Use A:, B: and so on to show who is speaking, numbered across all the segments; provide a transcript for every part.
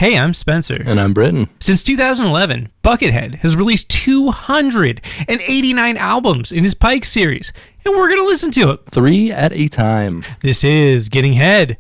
A: Hey, I'm Spencer.
B: And I'm Britain.
A: Since 2011, Buckethead has released 289 albums in his Pikes series, and we're going to listen to it. 3
B: at a time.
A: This is Getting Head.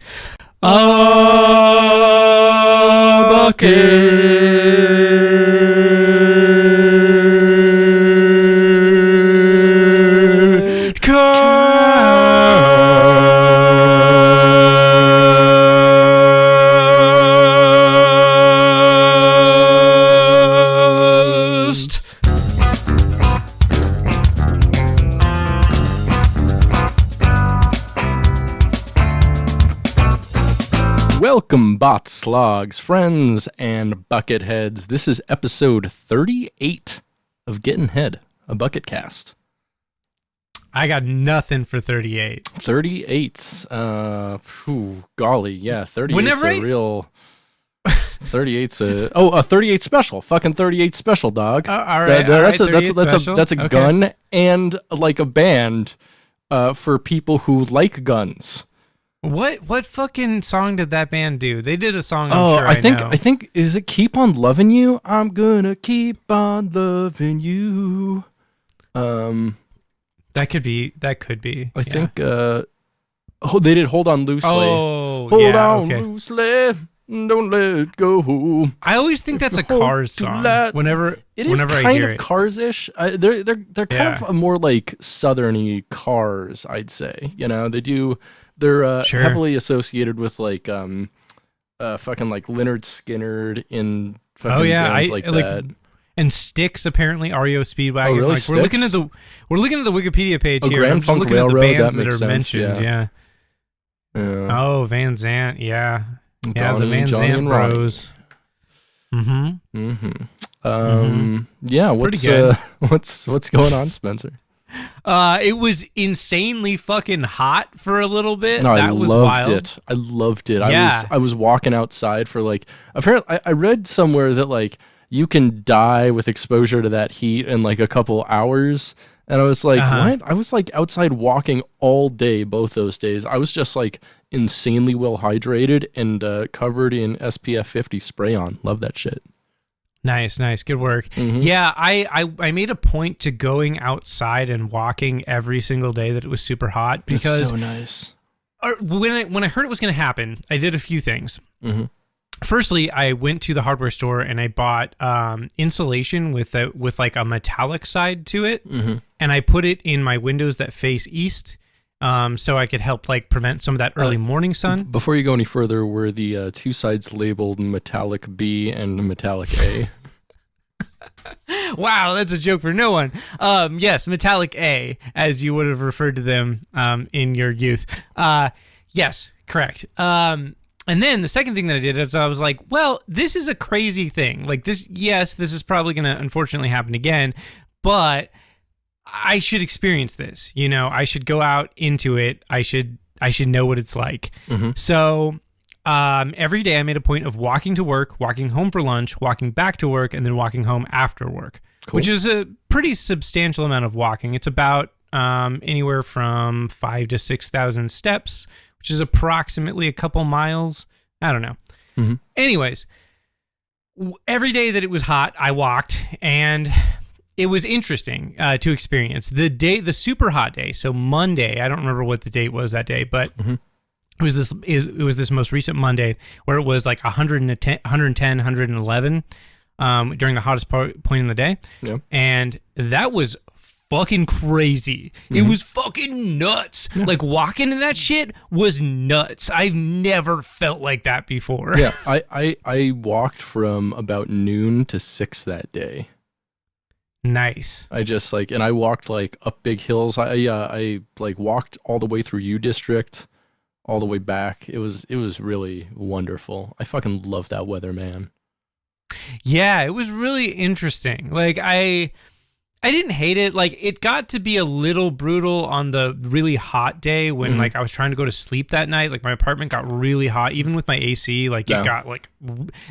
B: Welcome, bots, slogs, friends, and bucketheads. This is episode 38 of Gettin Head, a Bucketcast.
A: I got nothing for 38.
B: 38's, golly, yeah, 38's a real... 38's a 38 special, fucking 38 special, dog.
A: All right, that's
B: a
A: okay.
B: gun and like a band for people who like guns.
A: What fucking song did that band do? They did a song. I
B: think is it "Keep on Loving You"? I'm gonna keep on loving you.
A: That could be.
B: I think. They did "Hold On Loosely."
A: Oh,
B: hold on loosely, don't let it go.
A: I always think that's a Cars song. Whenever I hear it,
B: Cars-ish. They're kind of a more like southerny Cars, I'd say. You know, they're
A: sure.
B: heavily associated with like fucking like Lynyrd Skynyrd in fucking bands like that.
A: And Styx, apparently REO Speedwagon.
B: Oh, really?
A: Like, we're looking at the Wikipedia page here.
B: Grand
A: I'm just
B: Funk
A: looking
B: Railroad,
A: at the bands that are
B: sense,
A: mentioned. Yeah. Oh, Van Zant. Yeah. Yeah, the Van
B: Johnny
A: Zant Bros.
B: Yeah. What's going on, Spencer?
A: It was insanely fucking hot for a little bit.
B: No,
A: that was wild.
B: I loved it.
A: Yeah.
B: I was walking outside for like, apparently I read somewhere that like you can die with exposure to that heat in like a couple hours. And I was like, what? I was like outside walking all day, both those days. I was just like insanely well hydrated and covered in SPF 50 spray on. Love that shit.
A: Nice. Good work. Yeah, I made a point to going outside and walking every single day that it was super hot because
B: that's so nice.
A: When I heard it was going to happen, I did a few things. Firstly, I went to the hardware store and I bought insulation with like a metallic side to it, and I put it in my windows that face east, so I could help like prevent some of that early morning sun.
B: Before you go any further, were the two sides labeled metallic B and metallic A?
A: Wow, that's a joke for no one. Yes, metallic A, as you would have referred to them in your youth. Yes, correct. And then the second thing that I did is I was like, well, this is a crazy thing. Like this, yes, this is probably going to unfortunately happen again, but I should experience this. You know, I should go out into it. I should know what it's like. So every day I made a point of walking to work, walking home for lunch, walking back to work, and then walking home after work, which is a pretty substantial amount of walking. It's about anywhere from 5,000 to 6,000 steps, which is approximately a couple miles. I don't know. Anyways, every day that it was hot, I walked, and it was interesting to experience. The super hot day, so Monday, I don't remember what the date was that day, but it was this most recent Monday where it was like 110, 111 during the hottest point in the day. Yeah. And that was fucking crazy. It was fucking nuts. Like walking in that shit was nuts. I've never felt like that before.
B: Yeah, I walked from about noon to 6 that day.
A: Nice.
B: I just like, and I walked like up big hills. I like walked all the way through U District, all the way back. It was really wonderful. I fucking love that weather, man.
A: Yeah, it was really interesting. Like I didn't hate it. Like it got to be a little brutal on the really hot day when like I was trying to go to sleep that night. Like my apartment got really hot, even with my AC. Like it got like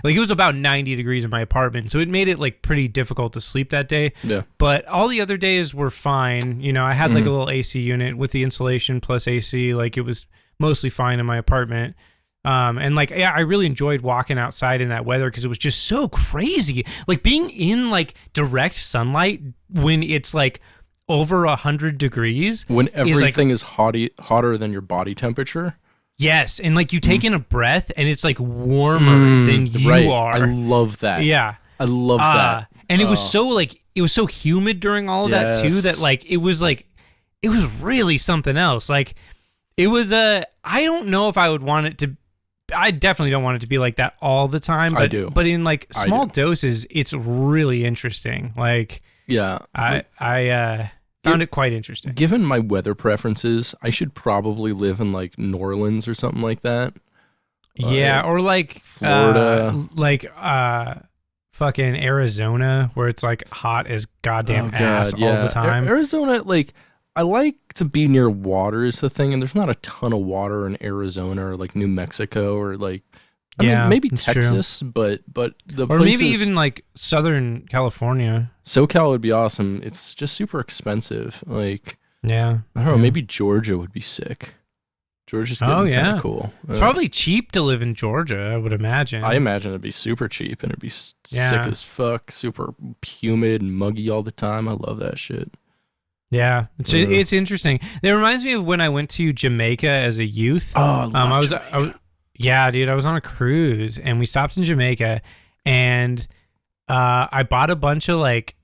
A: it was about 90 degrees in my apartment, so it made it like pretty difficult to sleep that day. Yeah. But all the other days were fine. You know, I had like a little AC unit with the insulation plus AC. Like it was mostly fine in my apartment. And like, yeah, I really enjoyed walking outside in that weather because it was just so crazy. Like being in like direct sunlight when it's like over 100 degrees.
B: When everything is hotter than your body temperature.
A: Yes. And like you take in a breath and it's like warmer than you are.
B: I love that.
A: Yeah.
B: I love that.
A: And it was so humid during all of that too, that like, it was really something else. Like it was I don't know if I would want it to, I definitely don't want it to be like that all the time, but, but in like small doses, it's really interesting. Like,
B: yeah,
A: I found it quite interesting.
B: Given my weather preferences, I should probably live in like New Orleans or something like that.
A: Yeah, or like
B: Florida,
A: fucking Arizona, where it's like hot as goddamn ass all the time.
B: Arizona, like I like to be near water is the thing, and there's not a ton of water in Arizona or like New Mexico or like I mean, maybe Texas, but the
A: or maybe even like Southern California.
B: SoCal would be awesome. It's just super expensive. Like I don't know, maybe Georgia would be sick. Georgia's getting kind of cool.
A: It's probably cheap to live in Georgia, I would imagine.
B: I imagine it'd be super cheap and it'd be sick as fuck, super humid and muggy all the time. I love that shit.
A: Yeah, it's interesting. It reminds me of when I went to Jamaica as a youth.
B: Oh, I love Jamaica.
A: Yeah, dude, I was on a cruise and we stopped in Jamaica, and I bought a bunch of like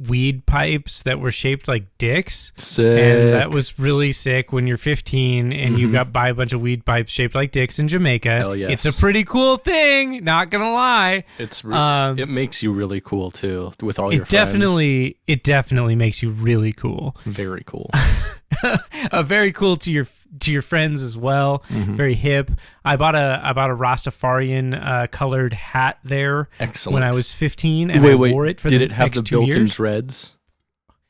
A: weed pipes that were shaped like dicks.
B: Sick.
A: And that was really sick when you're 15 and you got buy a bunch of weed pipes shaped like dicks in Jamaica.
B: Hell yes.
A: It's a pretty cool thing, not gonna lie.
B: It's it makes you really cool too with all your friends.
A: It definitely makes you really cool.
B: Very cool.
A: Very cool to your friends as well. Very hip. I bought a Rastafarian colored hat there.
B: Excellent.
A: When I was 15, and I wore it for the next 2 years. Did it have the
B: built-in dreads?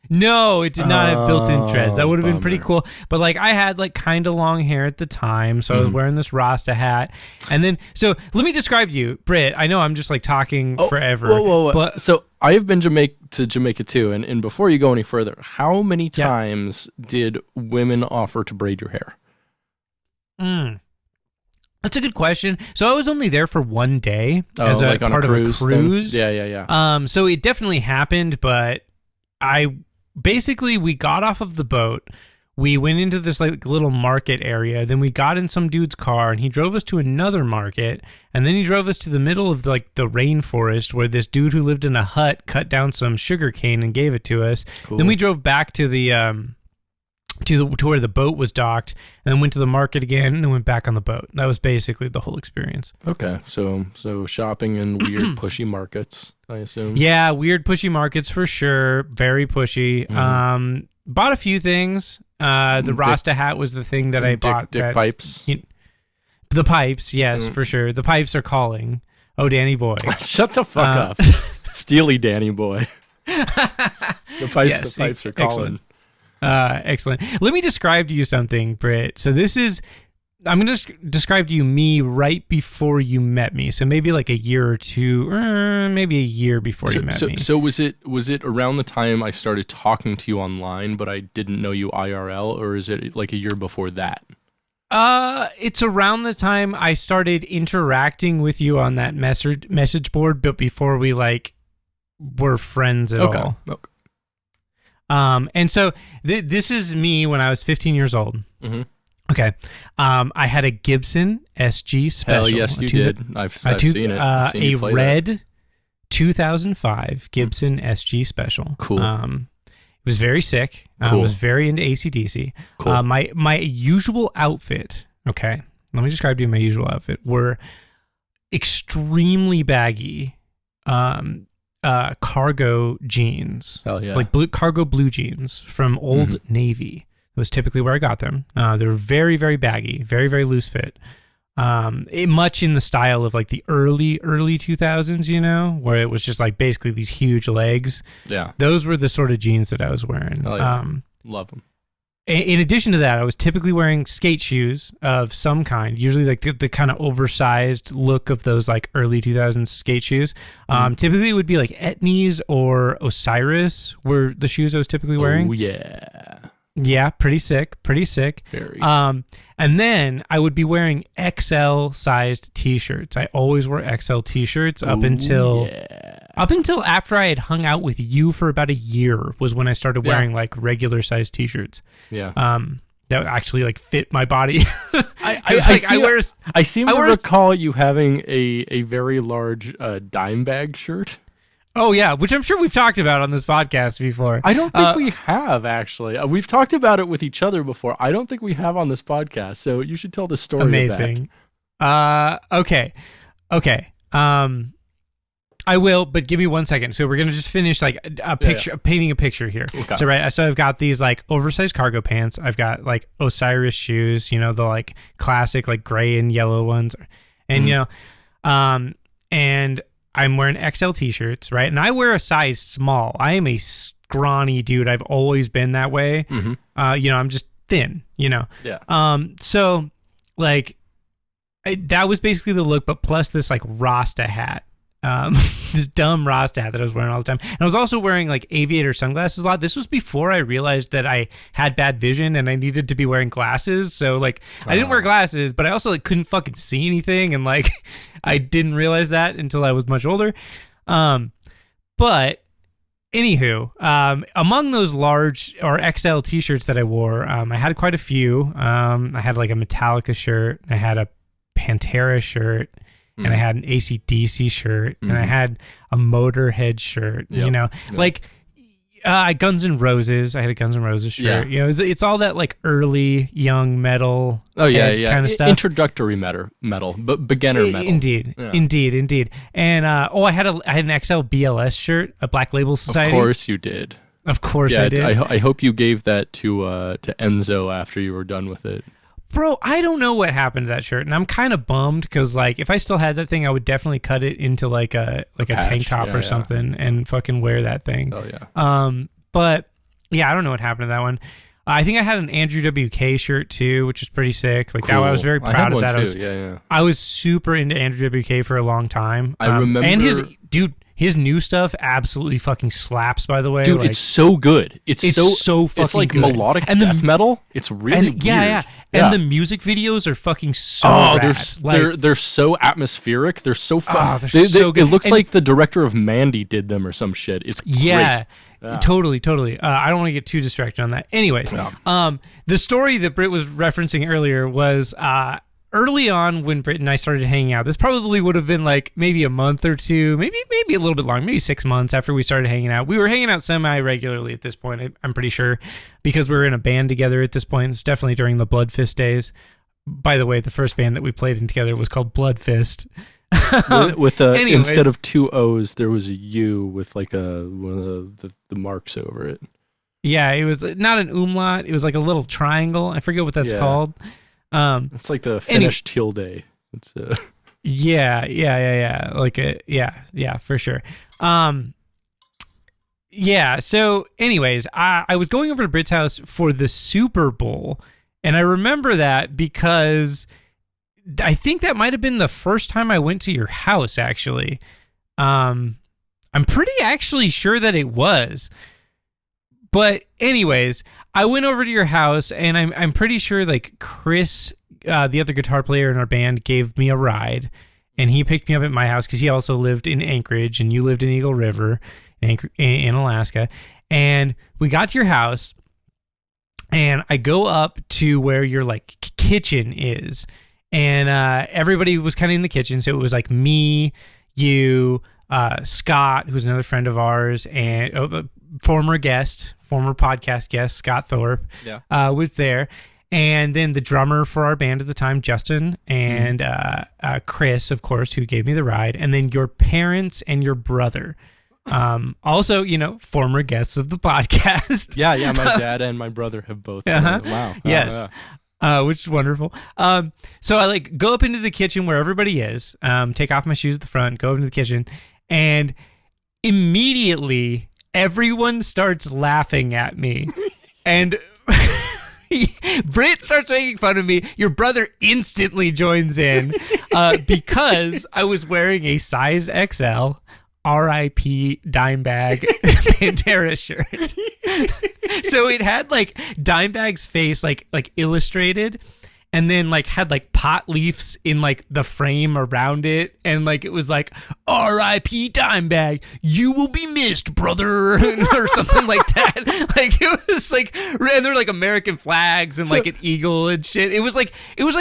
A: No, it did not have built-in dreads. That would have been pretty cool. But like I had like kind of long hair at the time, so I was wearing this Rasta hat. And then so let me describe you, Britt. I know I'm just like talking forever.
B: Whoa.
A: But
B: so I have been to Jamaica too, and before you go any further, how many times did women offer to braid your hair?
A: That's a good question. So I was only there for one day as a part of a cruise.
B: Yeah.
A: So it definitely happened, but we got off of the boat. We went into this like little market area. Then we got in some dude's car and he drove us to another market. And then he drove us to the middle of like the rainforest where this dude who lived in a hut cut down some sugar cane and gave it to us. Cool. Then we drove back to the to where the boat was docked, and then went to the market again, and then went back on the boat. That was basically the whole experience.
B: Okay, so shopping in weird pushy markets, I assume.
A: Yeah, weird pushy markets for sure. Very pushy. Bought a few things. The Rasta hat was the thing that I bought.
B: Dick pipes.
A: The pipes, yes, for sure. The pipes are calling. Oh, Danny boy.
B: Shut the fuck up. Steely Danny boy. The pipes are calling.
A: Excellent. Let me describe to you something, Britt. So I'm going to describe to you me right before you met me. So maybe like a year or two, maybe a year before you met me.
B: So was it around the time I started talking to you online, but I didn't know you IRL, or is it like a year before that?
A: It's around the time I started interacting with you on that message board, but before we like were friends at all. Okay. And so this is me when I was 15 years old. Okay. I had a Gibson SG Special.
B: Hell yes, you did. I've seen it. I've seen you play
A: red
B: that.
A: 2005 Gibson SG Special.
B: Cool.
A: It was very sick. I was very into AC/DC.
B: Cool.
A: My usual outfit, okay, let me describe to you my usual outfit, were extremely baggy cargo jeans.
B: Hell yeah.
A: Like cargo blue jeans from Old Navy. It was typically where I got them. They were very, very baggy, very, very loose fit. Much in the style of like the early 2000s, you know, where it was just like basically these huge legs.
B: Yeah.
A: Those were the sort of jeans that I was wearing.
B: Hell yeah. Love them.
A: In addition to that, I was typically wearing skate shoes of some kind, usually like the kind of oversized look of those like early 2000s skate shoes. Typically it would be like Etnies or Osiris were the shoes I was typically wearing.
B: Oh, yeah.
A: Yeah, pretty sick.
B: Very.
A: And then I would be wearing XL sized t-shirts. I always wore XL t-shirts up until after I had hung out with you for about a year was when I started wearing like regular sized t-shirts.
B: Yeah.
A: That actually like fit my body.
B: I seem to recall you having a very large dimebag shirt.
A: Oh, yeah, which I'm sure we've talked about on this podcast before.
B: I don't think we have, actually. We've talked about it with each other before. I don't think we have on this podcast, so you should tell the story.
A: Amazing. Okay. I will, but give me 1 second. So we're going to just finish like a picture, painting a picture here. Okay. So I've got these like oversized cargo pants. I've got like Osiris shoes, the like classic like gray and yellow ones. And, and I'm wearing XL t-shirts, right? And I wear a size small. I am a scrawny dude. I've always been that way. Mm-hmm. I'm just thin, Yeah. So like that was basically the look, but plus this like rasta hat. This dumb rasta hat that I was wearing all the time. And I was also wearing like aviator sunglasses a lot. This was before I realized that I had bad vision and I needed to be wearing glasses. So like I didn't wear glasses, but I also like couldn't fucking see anything. And like I didn't realize that until I was much older. But anywho, among those large or XL t-shirts that I wore, I had quite a few. I had like a Metallica shirt. I had a Pantera shirt. And I had an AC/DC shirt, and I had a Motorhead shirt. Like Guns N' Roses. I had a Guns N' Roses shirt. Yeah. It's all that like early young metal. Oh yeah, kind of stuff.
B: Introductory metal, but beginner metal.
A: Indeed. And I had an XL BLS shirt, a Black Label Society.
B: Of course you did.
A: Of course I did.
B: I hope you gave that to Enzo after you were done with it.
A: Bro, I don't know what happened to that shirt, and I'm kind of bummed because, like, if I still had that thing, I would definitely cut it into like a tank top or something and fucking wear that thing.
B: Oh yeah.
A: But yeah, I don't know what happened to that one. I think I had an Andrew WK shirt too, which was pretty sick. Like cool. I was very proud of that. I was super into Andrew WK for a long time.
B: I remember,
A: and his new stuff absolutely fucking slaps, by the way.
B: Dude, it's so good. It's so fucking
A: it's like
B: good. Melodic and death metal. It's really weird.
A: Yeah. And the music videos are fucking so rad.
B: They're so atmospheric. They're so fun.
A: They're so good.
B: It looks like the director of Mandy did them or some shit. It's great.
A: Yeah. Totally. I don't want to get too distracted on that. Anyways, the story that Britt was referencing earlier was early on when Britt and I started hanging out. This probably would have been like maybe a month or two, maybe a little bit long, maybe 6 months after we started hanging out. We were hanging out semi-regularly at this point, I'm pretty sure, because we were in a band together at this point. It's definitely during the Blood Fist days. By the way, the first band that we played in together was called Blood Fist.
B: with instead of two O's, there was a U with like one of the marks over it.
A: Yeah, it was not an umlaut. It was like a little triangle. I forget what that's called.
B: It's like the Finnish tilde. It's
A: yeah. Like for sure. So anyways, I was going over to Britt's house for the Super Bowl, and I remember that because I think that might have been the first time I went to your house, actually. I'm pretty actually sure that it was. But anyways, I went over to your house, and I'm pretty sure like Chris, the other guitar player in our band, gave me a ride, and he picked me up at my house because he also lived in Anchorage, and you lived in Eagle River in Alaska. And we got to your house, and I go up to where your like kitchen is, and everybody was kind of in the kitchen. So it was like me, you, Scott, who's another friend of ours, and former podcast guest, Scott Thorpe, was there. And then the drummer for our band at the time, Justin, and Chris, of course, who gave me the ride. And then your parents and your brother. Also, former guests of the podcast.
B: Yeah, my dad and my brother have both. Wow.
A: Yes. Which is wonderful. So I like go up into the kitchen where everybody is, take off my shoes at the front, go into the kitchen, and immediately everyone starts laughing at me. And Britt starts making fun of me. Your brother instantly joins in because I was wearing a size XL R.I.P. Dimebag Pantera shirt. So it had like Dimebag's face like illustrated, and then like had like pot leaves in like the frame around it, and like it was like R.I.P. Dimebag, you will be missed, brother, or something like that. Like it was like, and there were like American flags and like an eagle and shit. It was like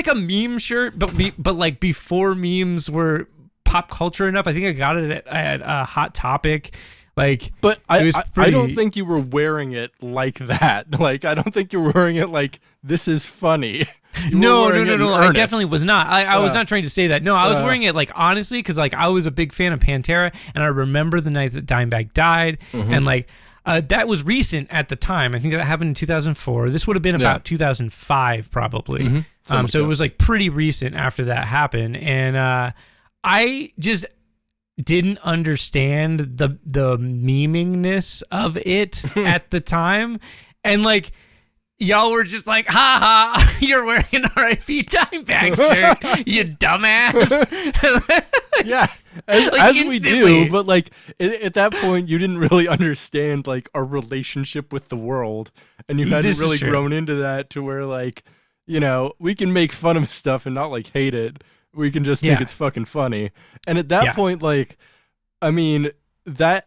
A: a meme shirt, but like before memes were pop culture enough. I think I got it at Hot Topic. Like,
B: but I don't think you were wearing it like that. Like, I don't think you were wearing it like this is funny.
A: No. I definitely was not. I was not trying to say that. No, I was wearing it like honestly because like I was a big fan of Pantera, and I remember the night that Dimebag died, and like that was recent at the time. I think that happened in 2004. This would have been about 2005 probably. So it was like pretty recent after that happened, and I just didn't understand the memingness of it at the time, and like y'all were just like, ha ha, you're wearing an R.I.P. Dimebag shirt, you dumbass.
B: Yeah, as we do, but like at that point you didn't really understand like our relationship with the world, and you hadn't really grown into that to where like, you know, we can make fun of stuff and not like hate it. We can just think it's fucking funny. And at that point, like, I mean, that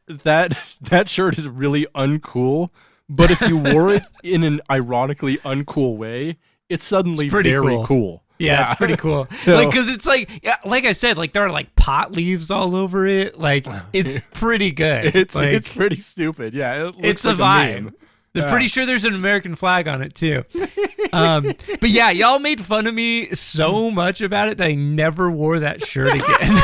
B: shirt is really uncool, but if you wore it in an ironically uncool way, it's suddenly very cool.
A: Yeah, it's pretty cool. So, like, because it's like I said, like there are like pot leaves all over it. Like it's pretty good.
B: It's pretty stupid. Yeah,
A: it's a vibe. Meme. I'm pretty sure there's an American flag on it too. But yeah, y'all made fun of me so much about it that I never wore that shirt again.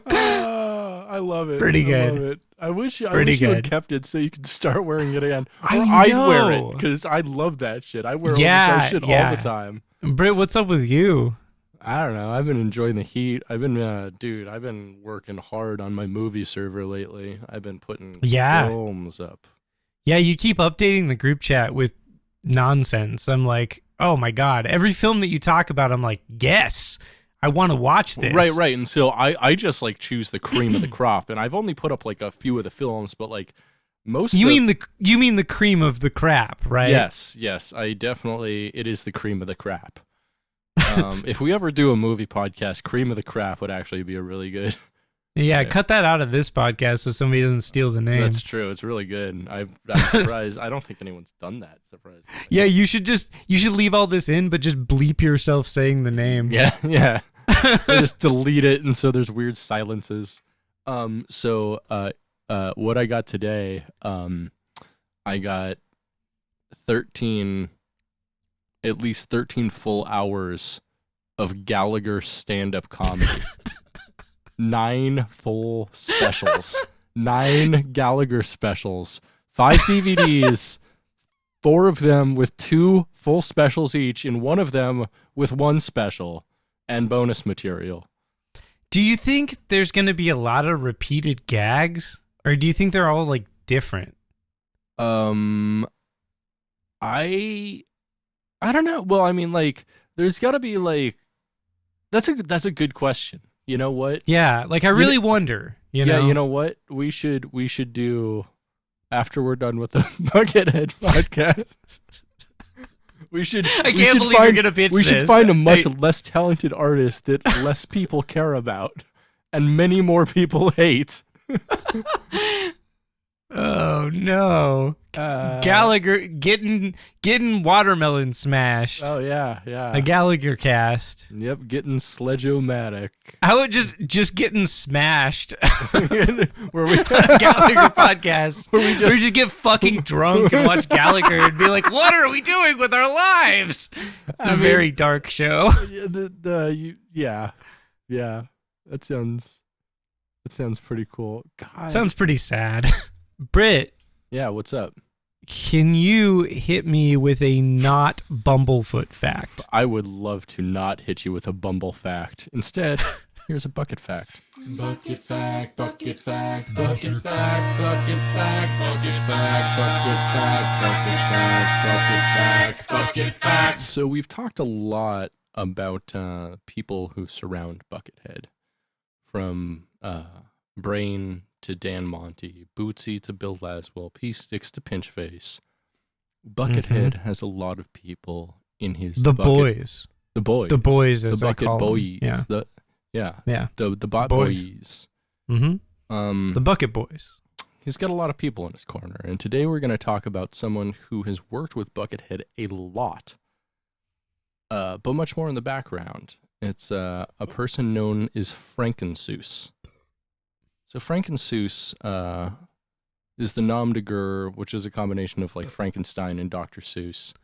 B: I love it.
A: Pretty good.
B: I love it. I wish you had kept it so you could start wearing it again. I'd wear it because I love that shit. I wear all this shit all the time.
A: Britt, what's up with you?
B: I don't know. I've been enjoying the heat. I've been working hard on my movie server lately. I've been putting films up. Yeah, you keep updating the group chat with nonsense. I'm like, oh my God. Every film that you talk about, I'm like, yes, I want to watch this. Right. And so I just like choose the cream of the crop. And I've only put up like a few of the films, but like most you mean the cream of the crap, right? Yes. It is the cream of the crap. If we ever do a movie podcast, cream of the crap would actually be a really good. Yeah, cut that out of this podcast so somebody doesn't steal the name. That's true. It's really good. I'm surprised. I don't think anyone's done that. Surprisingly. Yeah, you should leave all this in, but just bleep yourself saying the name. Yeah. Just delete it, and so there's weird silences. So what I got today, I got at least 13 full hours of Gallagher stand-up comedy. 9 full specials. 9 Gallagher specials. 5 DVDs. 4 of them with 2 full specials each, and 1 of them with 1 special and bonus material. Do you think there's going to be a lot of repeated gags, or do you think they're all like different? I don't know. Well, I mean, like, there's got to be like, that's a good question. You know what? Yeah, like I really wonder. You know? Yeah, you know what? We should do after we're done with the Buckethead podcast. I can't believe you're gonna pitch this. We should find a much less talented artist that less people care about, and many more people hate. Oh no! Gallagher getting watermelon smashed. Oh yeah. A Gallagher cast. Yep, getting sledge-o-matic. I would just getting smashed. Where we Gallagher podcast. Where we just get fucking drunk and watch Gallagher and be like, what are we doing with our lives? It's a very dark show. Yeah. That sounds pretty cool. God. Sounds pretty sad. Britt. Yeah, what's up? Can you hit me with a not Bumblefoot fact? I would love to not hit you with a Bumble fact. Instead, here's a bucket fact. Bucket fact, bucket fact, bucket fact, bucket fact, bucket fact, bucket fact, bucket fact, bucket fact, bucket fact. So we've talked a lot about people who surround Buckethead from Brain to Dan Monty, Bootsy to Bill Laswell, P-Sticks to Pinchface. Buckethead has a lot of people in his
A: The
B: bucket.
A: boys.
B: The boys.
A: The boys, as
B: the
A: they
B: bucket
A: call
B: boys.
A: them. Yeah.
B: The bot boys.
A: The bucket boys.
B: He's got a lot of people in his corner, and today we're going to talk about someone who has worked with Buckethead a lot, but much more in the background. It's a person known as Frankensuess. So Frankensuess is the nom de guerre, which is a combination of like Frankenstein and Dr. Seuss,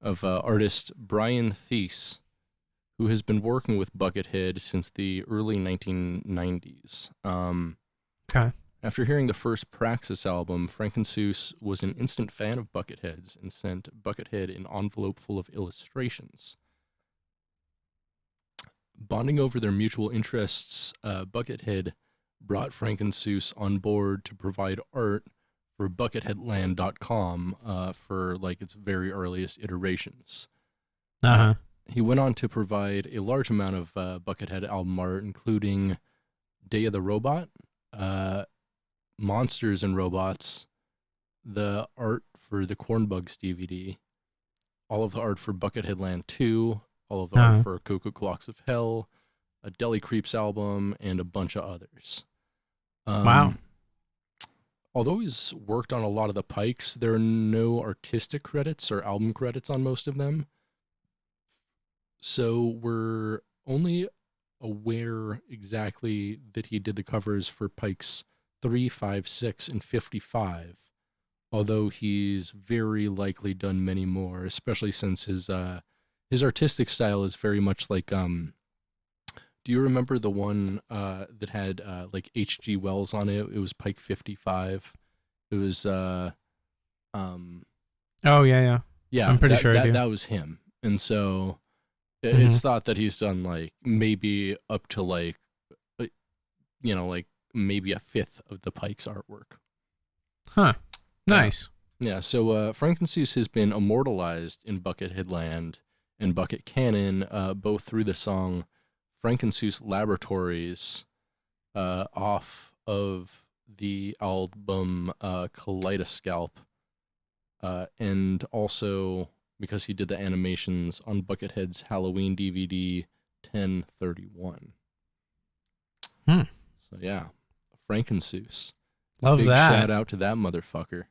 B: of artist Brian Thies, who has been working with Buckethead since the early 1990s.
A: Okay.
B: After hearing the first Praxis album, Frankensuess was an instant fan of Buckethead's and sent Buckethead an envelope full of illustrations. Bonding over their mutual interests, Buckethead brought Frankensuess on board to provide art for Bucketheadland.com for like its very earliest iterations. He went on to provide a large amount of Buckethead album art, including Day of the Robot, Monsters and Robots, the art for the Cornbugs DVD, all of the art for Buckethead Land 2, all of the art for Cuckoo Clocks of Hell, a Deli Creeps album, and a bunch of others.
A: Wow.
B: Although he's worked on a lot of the Pikes, there are no artistic credits or album credits on most of them. So we're only aware exactly that he did the covers for Pikes 3, 5, 6, and 55, although he's very likely done many more, especially since his artistic style is very much like, do you remember the one that had like H.G. Wells on it? It was Pike 55. It was, oh,
A: yeah.
B: Yeah,
A: I'm pretty sure
B: that was him. And so it's thought that he's done like maybe up to like, like maybe a fifth of the Pikes artwork.
A: Huh. Nice.
B: Yeah, so Frankensuess has been immortalized in Buckethead Land and Bucket Canon, both through the song Frankensuess Laboratories off of the album Kaleidoscope, and also because he did the animations on Buckethead's Halloween DVD 1031. So yeah, Frankensuess.
A: Love
B: Big
A: that.
B: shout out to that motherfucker.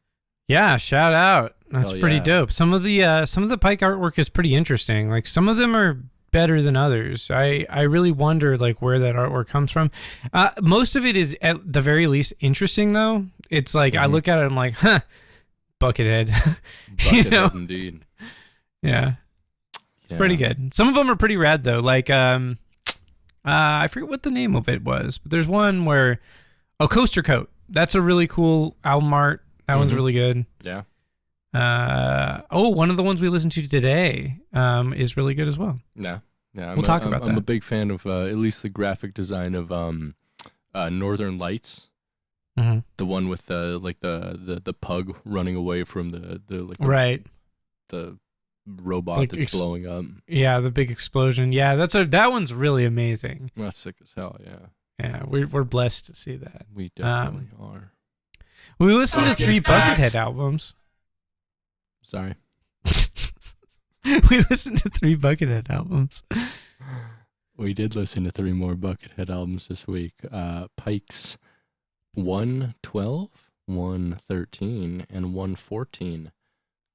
A: Yeah, shout out. That's
B: Hell
A: pretty
B: yeah.
A: dope. Some of the Pike artwork is pretty interesting. Like some of them are better than others. I really wonder like where that artwork comes from. Most of it is at the very least interesting though. It's like I look at it and I'm like, huh, Buckethead.
B: Buckethead indeed.
A: Yeah. It's pretty good. Some of them are pretty rad though. Like I forget what the name of it was, but there's one where Coaster Coat. That's a really cool album art. That one's really good.
B: Yeah.
A: One of the ones we listened to today is really good as well.
B: Yeah.
A: We'll talk about that.
B: I'm a big fan of at least the graphic design of Northern Lights. The one with the pug running away from the robot
A: like
B: that's blowing up.
A: Yeah, the big explosion. Yeah, that one's really amazing.
B: That's sick as hell. Yeah.
A: Yeah, we're blessed to see that.
B: We definitely are.
A: We listened to 3 Buckethead albums.
B: Sorry.
A: We listened to 3 Buckethead albums.
B: We did listen to 3 more Buckethead albums this week. Pikes 112, 113, and 114.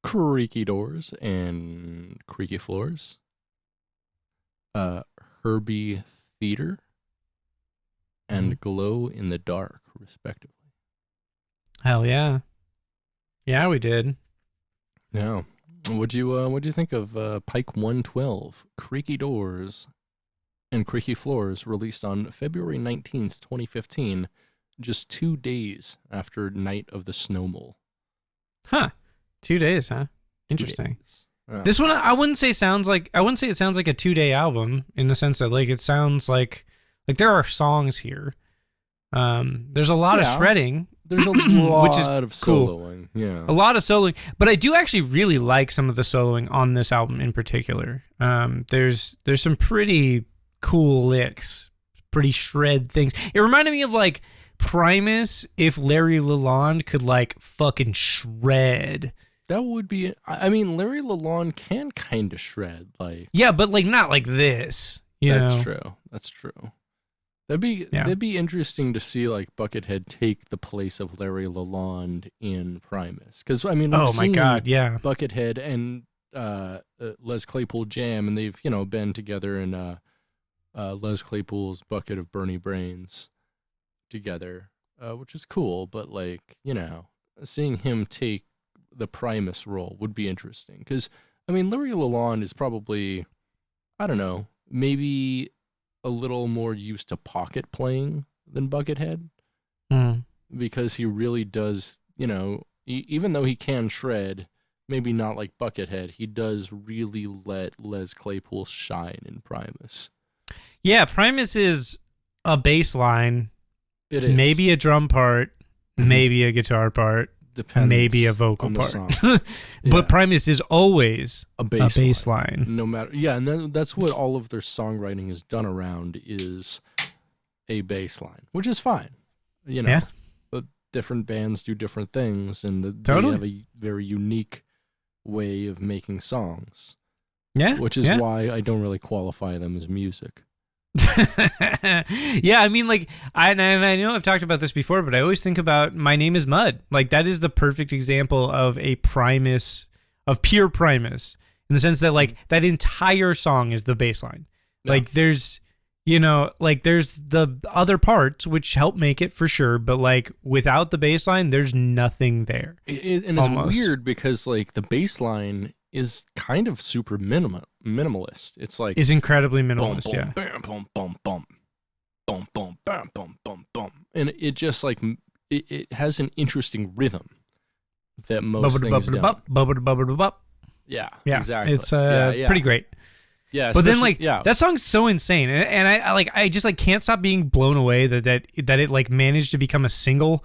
B: Creaky Doors and Creaky Floors. Herbie Theater and Glow in the Dark, respectively.
A: Hell yeah. Yeah, we did.
B: Yeah. What'd you think of Pike 112, Creaky Doors and Creaky Floors, released on February 19th, 2015, just 2 days after Night of the Snow Mole?
A: Huh. 2 days, huh? Interesting.
B: Yeah.
A: This one I wouldn't say it sounds like a 2-day album in the sense that like it sounds like there are songs here. There's a lot of shredding.
B: There's a lot
A: which is
B: of
A: cool.
B: soloing. Yeah.
A: A lot of soloing, but I do actually really like some of the soloing on this album in particular. There's some pretty cool licks, pretty shred things. It reminded me of like Primus if Larry Lalonde could like fucking shred.
B: That would be. I mean, Larry Lalonde can kind of shred, like.
A: Yeah, but like not like this.
B: That's true. That's true. That'd be interesting to see like Buckethead take the place of Larry Lalonde in Primus, because I mean, we've seen Buckethead and Les Claypool jam, and they've been together in Les Claypool's Bucket of Bernie Brains together, which is cool. But like seeing him take the Primus role would be interesting, because I mean, Larry Lalonde is probably, I don't know, maybe a little more used to pocket playing than Buckethead, because he really does, even though he can shred, maybe not like Buckethead, he does really let Les Claypool shine in Primus.
A: Yeah, Primus is a bass line,
B: it is
A: maybe a drum part, maybe a guitar part.
B: Depends,
A: maybe a vocal part. But Primus is always a bass line.
B: No matter, and that's what all of their songwriting is done around, is a bass line, which is fine. But different bands do different things, and they have a very unique way of making songs. Yeah. Which is why I don't really qualify them as music.
A: Yeah, I mean, like, I know I've talked about this before, but I always think about My Name is Mud. Like, that is the perfect example of a Primus, of pure Primus, in the sense that, like, that entire song is the bass line. Yeah. Like, there's, there's the other parts which help make it for sure, but, like, without the bass line, there's nothing there.
B: And it's weird because, like, the bass line is kind of super minimalist. It's like
A: is incredibly minimalist.
B: Boom, boom, boom, boom, boom, boom, boom, boom, boom, boom, boom, and it just like it has an interesting rhythm that most things don't. Yeah, exactly.
A: It's pretty great.
B: Yeah,
A: but then like that song's so insane, and I just like can't stop being blown away that it like managed to become a single,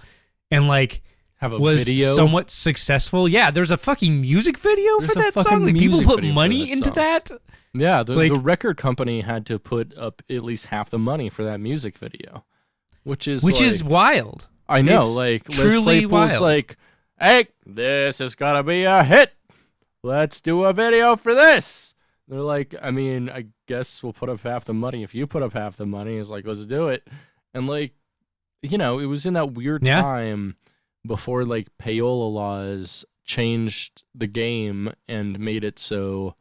A: and like. Was
B: video?
A: Somewhat successful. Yeah, there's a fucking music video for that song. Like people put money into that.
B: Yeah, the record company had to put up at least half the money for that music video, which is
A: wild.
B: I know, it's like Les Claypool's like, "Hey, this is gonna be a hit. Let's do a video for this." They're like, I mean, I guess we'll put up half the money if you put up half the money. It's like, let's do it. And like, it was in that weird time before like payola laws changed the game and made it so,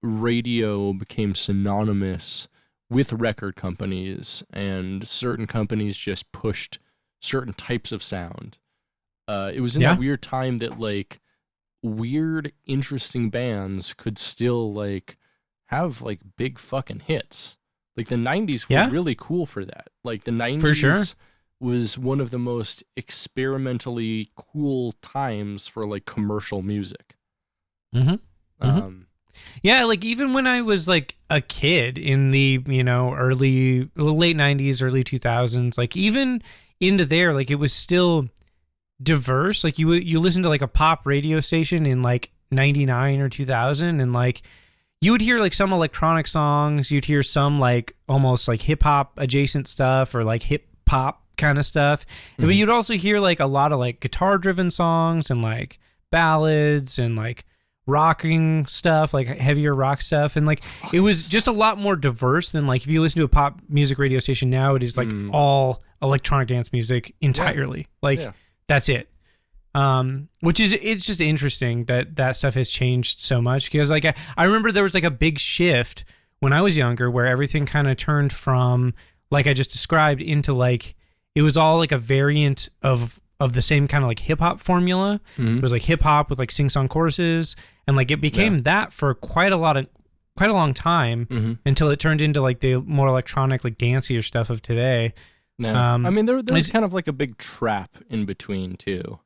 B: radio became synonymous with record companies, and certain companies just pushed certain types of sound. It was in that weird time that like weird, interesting bands could still like have like big fucking hits. Like the 90s were really cool for that. Like the 90s
A: for sure.
B: Was one of the most experimentally cool times for like commercial music.
A: Yeah, like even when I was like a kid in the late 90s, early 2000s, like even into there, like it was still diverse. Like you listen to like a pop radio station in like 99 or 2000, and like you would hear like some electronic songs, you'd hear some like almost like hip hop adjacent stuff or like hip hop kind of stuff, but you'd also hear like a lot of like guitar driven songs and like ballads and like rocking stuff, like heavier rock stuff, and like it was just a lot more diverse than like if you listen to a pop music radio station now, it is like all electronic dance music entirely. That's it. Which is, it's just interesting that stuff has changed so much, because like I remember there was like a big shift when I was younger where everything kind of turned from like I just described into like it was all like a variant of the same kind of like hip hop formula. It was like hip hop with like sing song choruses, and like it became that for quite a long time until it turned into like the more electronic, like dancier stuff of today.
B: Yeah. I mean, there's kind of like a big trap in between too,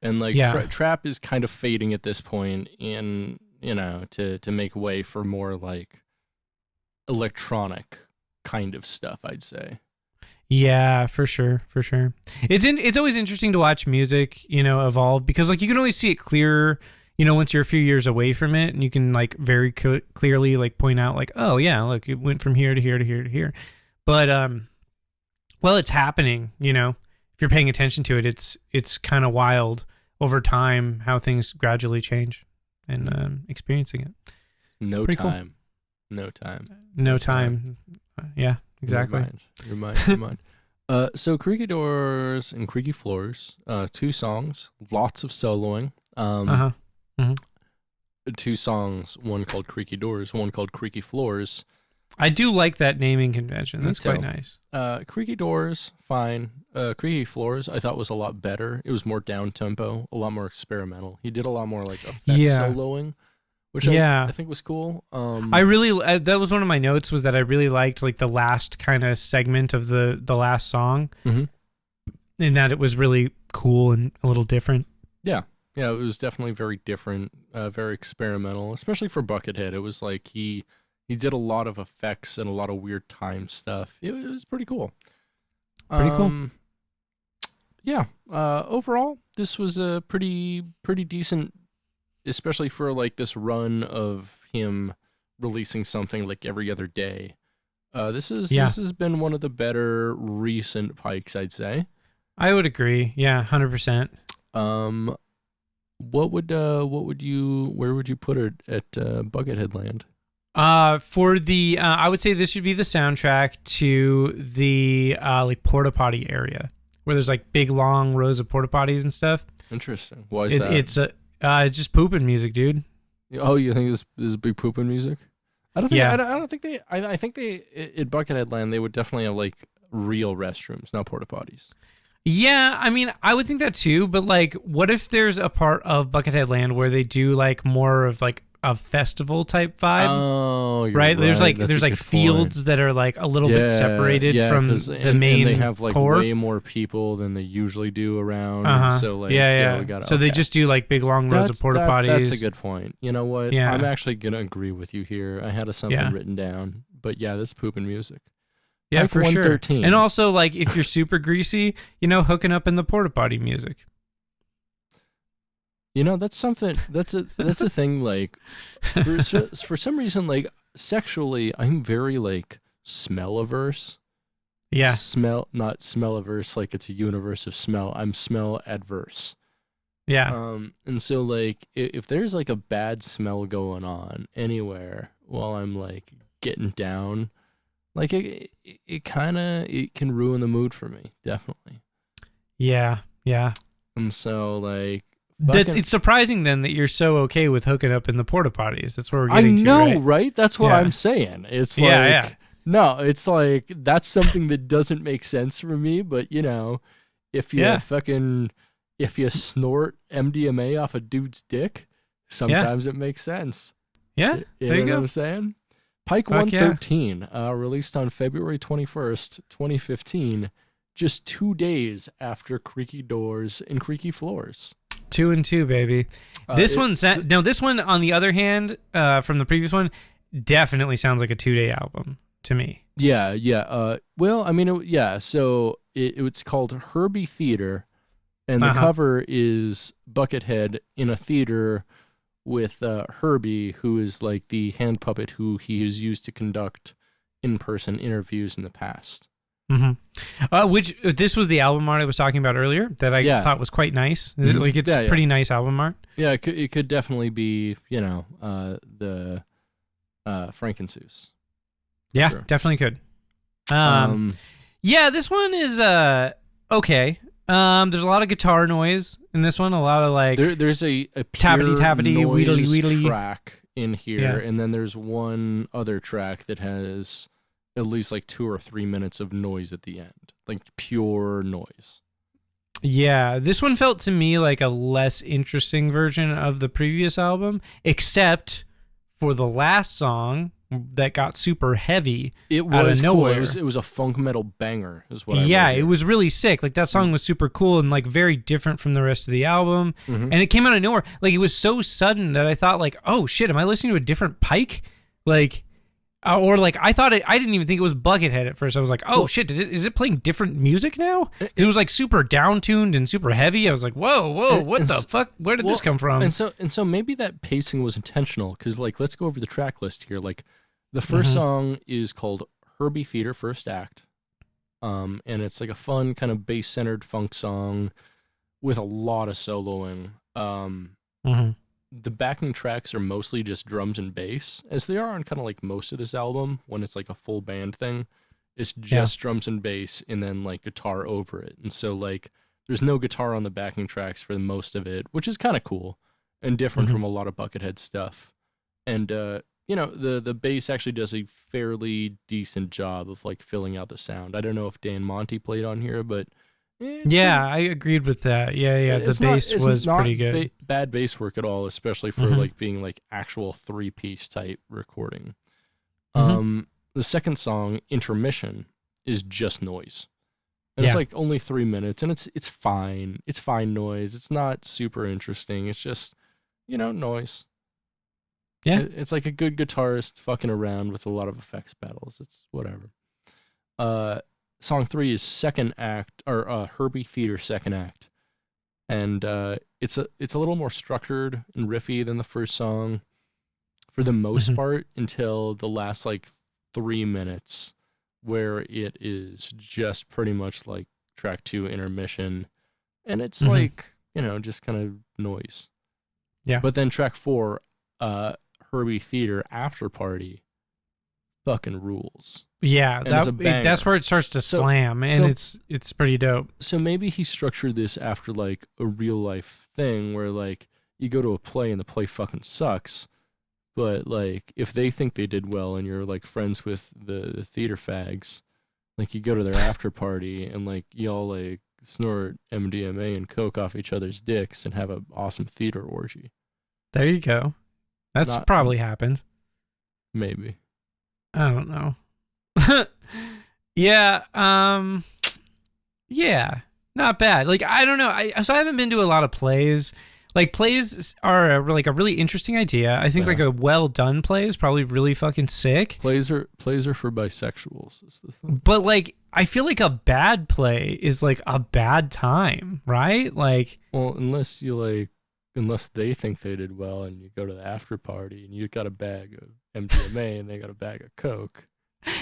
B: and like trap is kind of fading at this point in to make way for more like electronic kind of stuff, I'd say.
A: Yeah, for sure. It's always interesting to watch music, evolve, because like you can always see it clearer once you're a few years away from it, and you can like very clearly like point out like, oh yeah, look, it went from here to here to here to here. But well, it's happening. If you're paying attention to it, it's kind of wild over time how things gradually change, and experiencing it.
B: No
A: Pretty
B: time. Cool.
A: No time. Yeah, exactly.
B: Your mind. So Creaky Doors and Creaky Floors, 2 songs, lots of soloing.
A: Mm-hmm.
B: 2 songs, one called Creaky Doors, one called Creaky Floors.
A: I do like that naming convention. That's quite nice.
B: Creaky Doors, fine. Creaky Floors, I thought was a lot better. It was more down tempo, a lot more experimental. He did a lot more like effect soloing, which I think was cool.
A: I really that was one of my notes, was that I really liked like the last kind of segment of the last song, in that it was really cool and a little different.
B: Yeah, it was definitely very different, very experimental, especially for Buckethead. It was like he did a lot of effects and a lot of weird time stuff. It was pretty cool. Yeah. Overall, this was a pretty decent, especially for like this run of him releasing something like every other day. This has been one of the better recent Pikes, I'd say.
A: I would agree. Yeah, 100%.
B: Where would you put it at Buckethead Land?
A: For the I would say this should be the soundtrack to the like porta potty area, where there's like big long rows of porta potties and stuff.
B: Interesting. Why is that?
A: It's just pooping music, dude.
B: Oh, you think this is big pooping music? I don't think. Yeah. I don't think they. I think they at Buckethead Land they would definitely have like real restrooms, not porta potties.
A: Yeah, I mean, I would think that too. But like, what if there's a part of Buckethead Land where they do like more of like a festival type vibe?
B: Oh, you're
A: right. There's like
B: That's
A: fields
B: point.
A: that are like a little bit separated from the main.
B: And they have like
A: core.
B: way more people than they usually do around. So like,
A: So they just do like big long rows of porta potties.
B: That's a good point. You know what?
A: Yeah.
B: I'm actually gonna agree with you here. I had something written down, but yeah, this pooping music.
A: Yeah,
B: Pike
A: for
B: 113.
A: sure. And also, like, if you're super greasy, hooking up in the porta potty music.
B: That's something. That's a thing. Like, for some reason, like sexually, I'm very like smell averse.
A: Yeah.
B: Not smell averse. Like it's a universe of smell. I'm smell adverse.
A: Yeah.
B: And so like, if there's like a bad smell going on anywhere while I'm like getting down. Like it can ruin the mood for me, definitely.
A: Yeah.
B: And so like,
A: it's surprising then that you're so okay with hooking up in the porta potties. That's where we're getting
B: to. I know,
A: to,
B: right? That's what I'm saying. It's like, no, it's like that's something that doesn't make sense for me. But if you if you snort MDMA off a dude's dick, sometimes it makes sense.
A: Yeah,
B: you know what I'm saying? Pike 113, released on February 21st, 2015, just 2 days after Creaky Doors and Creaky Floors.
A: 2 and 2, baby. This one, on the other hand, from the previous one, definitely sounds like a 2-day album to me.
B: Yeah. Well, I mean, so it's called Herbie Theater, and the cover is Buckethead in a theater with Herbie, who is like the hand puppet who he has used to conduct in-person interviews in the past.
A: Mm-hmm. Which this was the album art I was talking about earlier that I thought was quite nice. Mm-hmm. Like it's pretty nice album art.
B: Yeah, it could definitely be the Frankensuess.
A: Yeah,
B: sure.
A: Definitely could. This one is okay. There's a lot of guitar noise in this one. A lot of like
B: there's a
A: tappity tappity wheedly wheedly
B: track in here, and then there's one other track that has at least like 2 or 3 minutes of noise at the end, like pure noise.
A: Yeah, this one felt to me like a less interesting version of the previous album, except for the last song that got super heavy.
B: It was out of nowhere. Cool. It was a funk metal banger, is what I
A: it was really sick. Like that song was super cool and like very different from the rest of the album.
B: Mm-hmm.
A: And it came out of nowhere. Like it was so sudden that I thought like, oh shit, am I listening to a different Pike? Like Or like I didn't even think it was Buckethead at first. I was like, oh shit, is it playing different music now? It was like super down-tuned and super heavy. I was like, whoa, what the fuck? Where did this come from?
B: And so maybe that pacing was intentional, because like let's go over the track list here. Like the first song is called Herbie Theater First Act. And it's like a fun kind of bass-centered funk song with a lot of soloing. The backing tracks are mostly just drums and bass, as they are on kind of like most of this album when it's like a full band thing. It's just drums and bass and then like guitar over it. And so like there's no guitar on the backing tracks for most of it, which is kind of cool and different from a lot of Buckethead stuff. And, the bass actually does a fairly decent job of like filling out the sound. I don't know if Dan Monty played on here, but...
A: I agreed with that. Yeah, the bass was pretty good.
B: Bad bass work at all, especially for like being like actual 3-piece type recording. The second song, Intermission, is just noise. And it's like only 3 minutes, and it's fine. It's fine noise. It's not super interesting. It's just, noise.
A: Yeah.
B: It's like a good guitarist fucking around with a lot of effects pedals. It's whatever. Song 3 is second act, or Herbie Theater second act, and it's a little more structured and riffy than the first song, for the most part, until the last like 3 minutes, where it is just pretty much like track 2, Intermission, and it's like just kind of noise.
A: Yeah.
B: But then track 4, Herbie Theater After Party, fucking rules.
A: Yeah, that's where it starts to slam, and it's pretty dope.
B: So maybe he structured this after like a real life thing where like you go to a play and the play fucking sucks, but like if they think they did well and you're like friends with the theater fags, like you go to their after party and like y'all like snort MDMA and coke off each other's dicks and have an awesome theater orgy.
A: There you go. That's probably happened.
B: Maybe.
A: I don't know. Yeah, not bad. Like, I don't know. I haven't been to a lot of plays. Like, plays are a really interesting idea. I think like a well done play is probably really fucking sick.
B: Plays are for bisexuals, is the thing.
A: But like, I feel like a bad play is like a bad time, right? Like,
B: well, unless they think they did well and you go to the after party and you got a bag of MDMA and they got a bag of coke.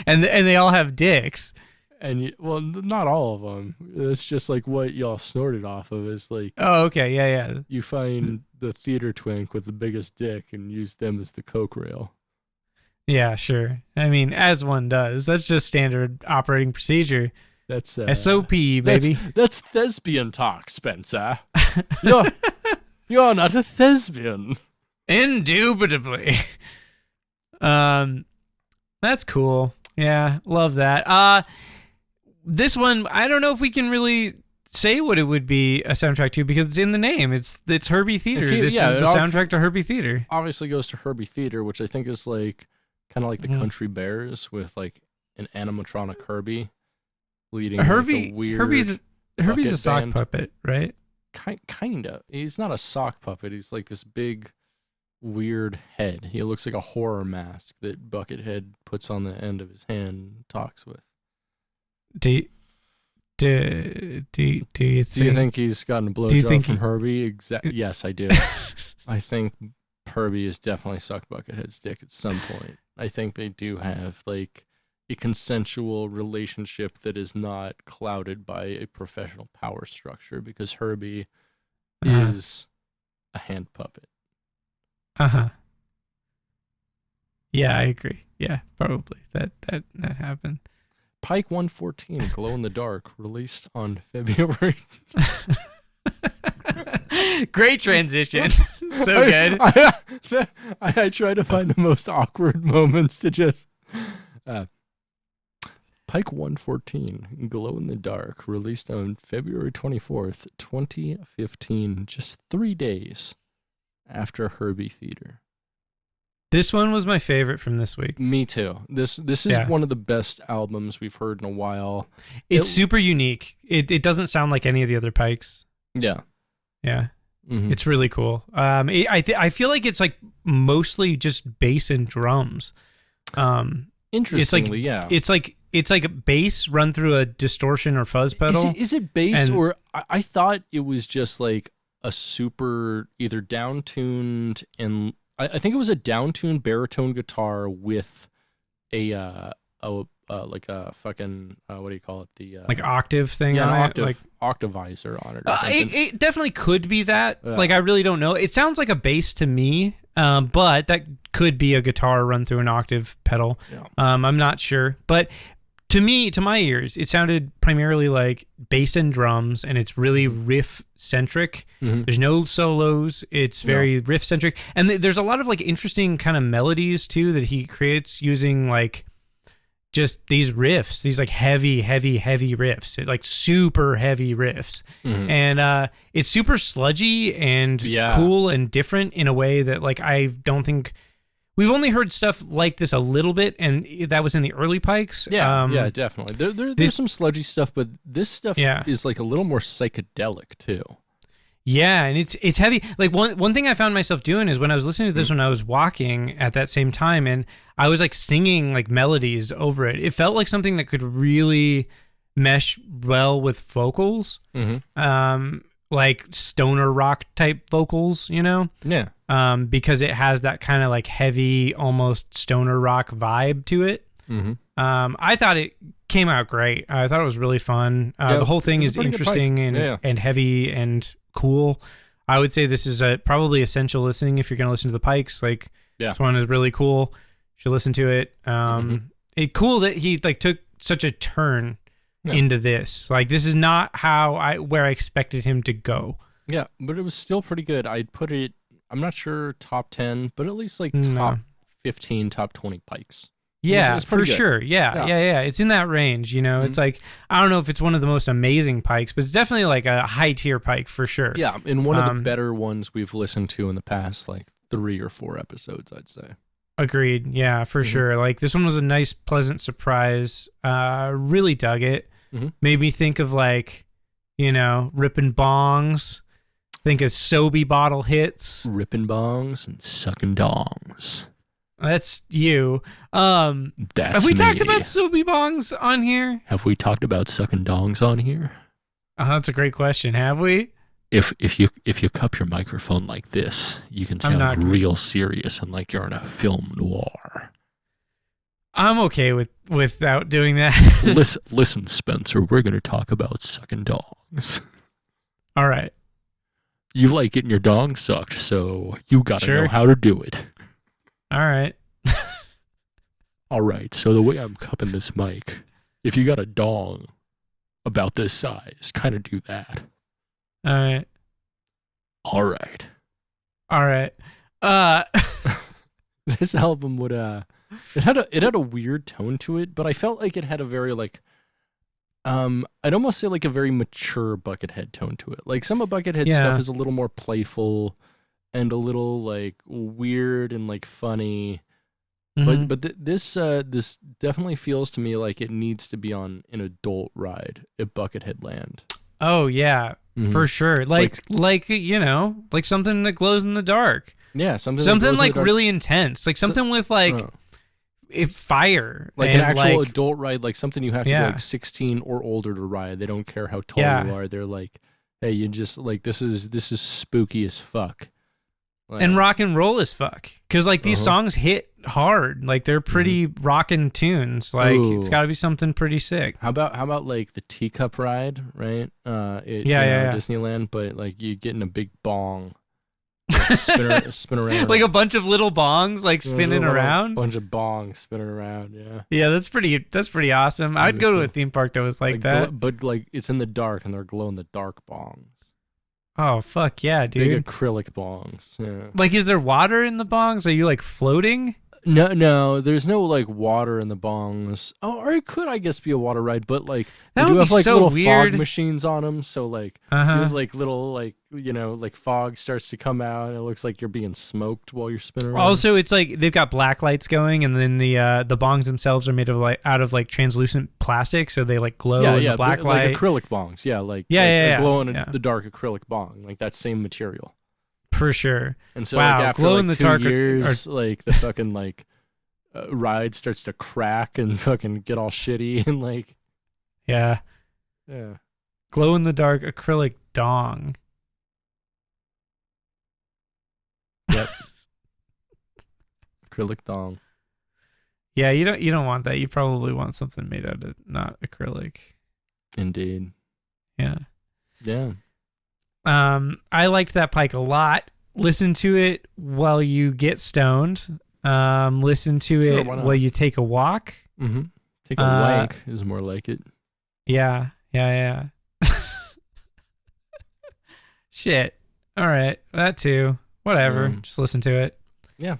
A: And they all have dicks.
B: And not all of them. It's just like what y'all snorted off of is like.
A: Oh, okay, yeah.
B: You find the theater twink with the biggest dick and use them as the coke rail.
A: Yeah, sure. I mean, as one does. That's just standard operating procedure.
B: That's
A: SOP, baby.
B: That's thespian talk, Spencer. You're not a thespian.
A: Indubitably. That's cool. Yeah, love that. This one, I don't know if we can really say what it would be a soundtrack to because it's in the name. It's Herbie Theater. This is the soundtrack to Herbie Theater.
B: Obviously goes to Herbie Theater, which I think is like kind of like the Country Bears with like an animatronic Herbie leading
A: Herbie.
B: Like a weird
A: Herbie's a sock puppet, right?
B: Kind of. He's not a sock puppet. He's like this big, weird head. He looks like a horror mask that Buckethead puts on the end of his hand and talks with. Do you think he's gotten a blowjob from Herbie? Yes, I do. I think Herbie has definitely sucked Buckethead's dick at some point. I think they do have like a consensual relationship that is not clouded by a professional power structure because Herbie is a hand puppet.
A: Yeah, I agree. Yeah, probably that happened.
B: Pike 114, Glow in the Dark, released on February.
A: Great transition. So good.
B: I try to find the most awkward moments to just. Pike 114, Glow in the Dark, released on February 24th, 2015, just 3 days after Herbie Theater.
A: This one was my favorite from this week.
B: Me too. This is one of the best albums we've heard in a while.
A: It's super unique. It doesn't sound like any of the other Pikes.
B: Yeah.
A: Yeah. Mm-hmm. It's really cool. I feel like it's like mostly just bass and drums.
B: Interestingly,
A: It's like a bass run through a distortion or fuzz pedal.
B: Is it bass, or I thought it was just like a super either down-tuned, and I think it was a down-tuned baritone guitar with a like a fucking what do you call it, the
A: like octave thing on
B: an
A: it, like
B: octavizer on it or something.
A: It definitely could be that. Like, I really don't know. It sounds like a bass to me, but that could be a guitar run through an octave pedal.
B: Yeah.
A: I'm not sure, but to my ears, it sounded primarily like bass and drums, and it's really riff centric.
B: Mm-hmm.
A: There's no solos. It's very riff centric, and there's a lot of like interesting kind of melodies too that he creates using like just these riffs, these like heavy riffs, like super heavy riffs.
B: Mm-hmm.
A: And it's super sludgy and cool and different in a way that like I don't think we've only heard stuff like this a little bit, and that was in the early Pikes.
B: Yeah, definitely. There's some sludgy stuff, but this stuff is like a little more psychedelic too.
A: Yeah, and it's heavy. Like one thing I found myself doing is when I was listening to this when I was walking at that same time, and I was like singing like melodies over it. It felt like something that could really mesh well with vocals, like stoner rock type vocals, you know?
B: Yeah.
A: Because it has that kind of like heavy, almost stoner rock vibe to it.
B: Mm-hmm.
A: I thought it came out great. I thought it was really fun. The whole thing is interesting and heavy and cool. I would say this is probably essential listening if you're going to listen to the Pikes. Like, this one is really cool. You should listen to it. It's cool that he like took such a turn into this. Like, this is not where I expected him to go. Yeah,
B: but it was still pretty good. I'd put it, I'm not sure top 10, but at least like top 15, top 20 Pikes.
A: Yeah,
B: it's
A: for
B: good.
A: sure. Yeah. It's in that range, you know. It's like, I don't know if it's one of the most amazing Pikes, but it's definitely like a high tier Pike for sure.
B: Yeah, and one of the better ones we've listened to in the past like 3 or 4 episodes, I'd say.
A: Agreed. Yeah, for sure. Like, this one was a nice, pleasant surprise. Really dug it. Made me think of like, you know, ripping bongs. Think of Sobe bottle hits.
B: Ripping bongs and sucking dongs.
A: That's you.
B: That's
A: have we
B: me.
A: talked about Sobe bongs on here?
B: Have we talked about sucking dongs on here?
A: That's a great question. Have we?
B: If you cup your microphone like this, you can sound real serious and like you're in a film noir.
A: I'm okay without doing that.
B: listen, Spencer. We're going to talk about sucking dongs.
A: All right.
B: You like getting your dong sucked, so you got to know how to do it.
A: All right.
B: All right. So the way I'm cupping this mic, if you got a dong about this size, kind of do that.
A: All right.
B: All right.
A: All right.
B: This album would it had a weird tone to it, but I felt like it had a very like I'd almost say like a very mature Buckethead tone to it. Like some of Buckethead stuff is a little more playful and a little like weird and like funny. But this definitely feels to me like it needs to be on an adult ride at Buckethead Land.
A: Oh yeah, for sure. Like you know, like something that glows in the dark.
B: Yeah, something
A: like really intense. Like something with like fire.
B: Like an actual adult ride, like something you have to be like 16 or older to ride. They don't care how tall you are. They're like, hey, you just like this is spooky as fuck. Like,
A: and rock and roll as fuck. Because like these songs hit hard. Like they're pretty rockin' tunes. Like it's gotta be something pretty sick.
B: How about like the teacup ride, right? Disneyland, but like you get in a big bong. Spin around.
A: Like a bunch of little bongs like spinning around.
B: Bunch of bongs spinning around,
A: Yeah, that's pretty awesome. I'd go to a theme park that was like that.
B: But like it's in the dark and they're glow in the dark bongs.
A: Oh fuck yeah, dude.
B: Big acrylic bongs. Yeah.
A: Like, is there water in the bongs? Are you like floating?
B: No, there's no like water in the bongs. Oh, or it could, I guess, be a water ride, but like
A: that
B: they do have like
A: so
B: little
A: weird
B: fog machines on them, so like you have like little like like fog starts to come out, and it looks like you're being smoked while you're spinning around.
A: Also, it's like they've got black lights going, and then the bongs themselves are made of like out of like translucent plastic, so they like glow in the black light.
B: Like acrylic bongs, glow in the dark acrylic bong, like that same material.
A: For sure.
B: And so like after glow in the 2 years, like the fucking like ride starts to crack and fucking get all shitty and like.
A: Yeah.
B: Yeah.
A: Glow in the dark acrylic dong.
B: Yep. Acrylic dong.
A: Yeah, you don't want that. You probably want something made out of not acrylic.
B: Indeed.
A: Yeah.
B: Yeah.
A: I liked that Pike a lot. Listen to it while you get stoned. Listen to it while you take a walk.
B: Mm-hmm. Take a wank is more like it.
A: Yeah. Shit. All right. That too. Whatever. Just listen to it.
B: Yeah.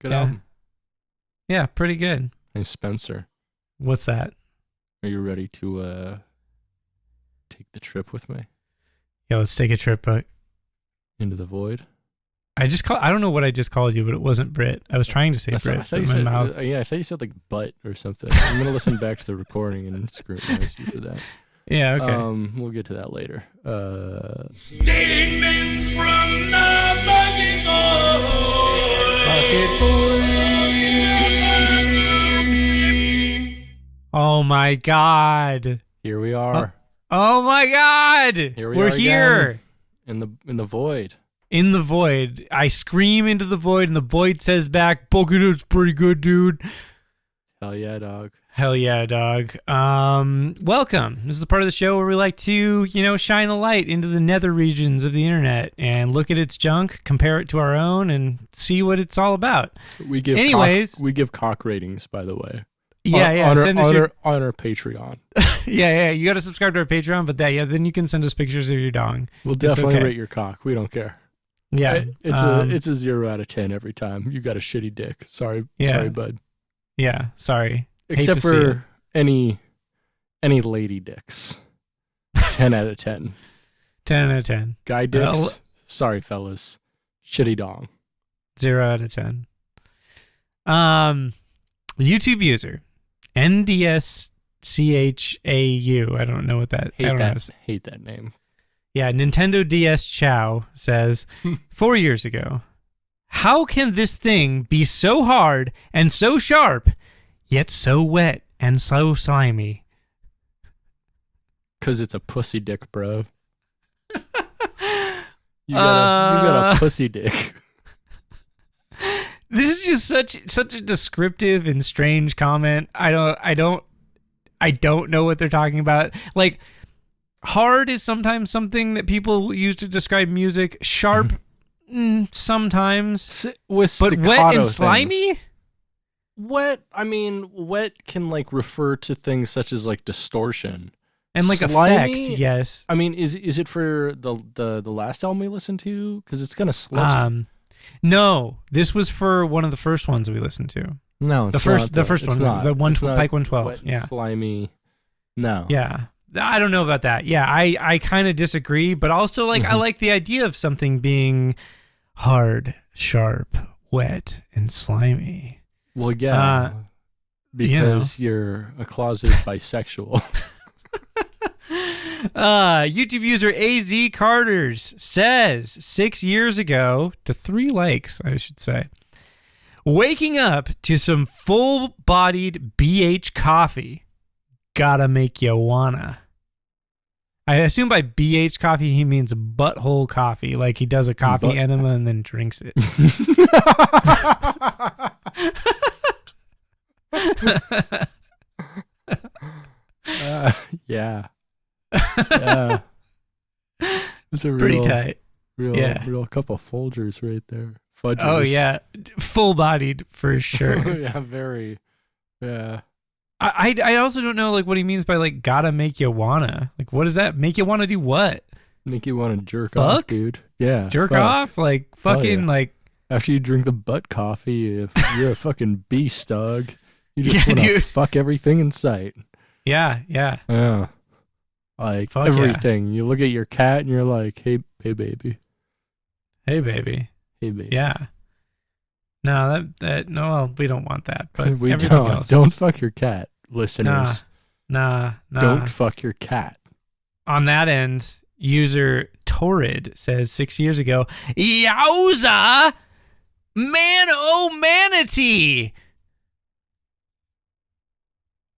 B: Good album.
A: Yeah, pretty good.
B: Hey, Spencer.
A: What's that?
B: Are you ready to take the trip with me?
A: Yeah, let's take a trip
B: into the void.
A: I don't know what I just called you, but it wasn't Brit. I was trying to say Brit.
B: I thought you said, mouth. I thought you said like butt or something. I'm gonna listen back to the recording and scrutinize you for that.
A: Yeah, okay.
B: We'll get to that later.
C: Statements from the Bucket Boy.
A: Oh my God!
B: Here we are.
A: Oh my God! We're here
B: in the void.
A: In the void. I scream into the void, and the void says back, "Buckethead's pretty good, dude."
B: Hell yeah, dog.
A: Hell yeah, dog. Welcome. This is the part of the show where we like to, shine a light into the nether regions of the internet and look at its junk, compare it to our own, and see what it's all about.
B: We give cock ratings, by the way.
A: Yeah,
B: on our Patreon.
A: Yeah. You got to subscribe to our Patreon, but then you can send us pictures of your dong.
B: We'll definitely rate your cock. We don't care.
A: Yeah,
B: it's a 0 out of 10 every time. You got a shitty dick. Sorry, bud.
A: Yeah, sorry.
B: Except for any lady dicks. 10 out of 10.
A: 10 out of 10.
B: Guy dicks. Sorry, fellas. Shitty dong.
A: 0 out of 10. YouTube user NDSCHAU. I don't know what that.
B: Hate that name.
A: Yeah, Nintendo DS Chow says 4 years ago, how can this thing be so hard and so sharp, yet so wet and so slimy?
B: 'Cause it's a pussy dick, bro. You got a pussy dick.
A: This is just such a descriptive and strange comment. I don't know what they're talking about. Like, hard is sometimes something that people use to describe music. Sharp, sometimes. But wet and slimy?
B: Things. Wet can like refer to things such as like distortion
A: and like
B: slimy,
A: effects. Yes.
B: I mean, is it for the last album we listened to? Because it's kind of sludgy.
A: No, this was for one of the first ones we listened to.
B: No,
A: the first one, the Pike 112.
B: Wet and
A: yeah,
B: slimy. No.
A: Yeah. I don't know about that. Yeah, I kind of disagree, but also like I like the idea of something being hard, sharp, wet, and slimy.
B: Well, yeah, because you're a closet bisexual.
A: YouTube user AZ Carters says 6 years ago, to 3 likes, I should say, waking up to some full-bodied BH coffee. Gotta make you wanna. I assume by BH coffee he means butthole coffee, like he does a coffee enema and then drinks it.
B: Yeah. It's a
A: pretty tight.
B: Real couple Folgers right there. Fudgers.
A: Oh yeah, full-bodied for sure.
B: Yeah, very. Yeah.
A: I also don't know like what he means by like gotta make you wanna. Like what does that make you wanna do? What?
B: Make you wanna jerk off, dude. Yeah.
A: Jerk off? Like fucking like
B: after you drink the butt coffee, if you're a fucking beast, dog. You just wanna fuck everything in sight.
A: Yeah.
B: Yeah. Like fuck everything. Yeah. You look at your cat and you're like, hey baby.
A: Hey baby. Yeah. No, well, we don't want that. But
B: we don't fuck your cat, listeners.
A: Nah.
B: Don't fuck your cat.
A: On that end, user Torrid says 6 years ago, yowza, man, oh manatee.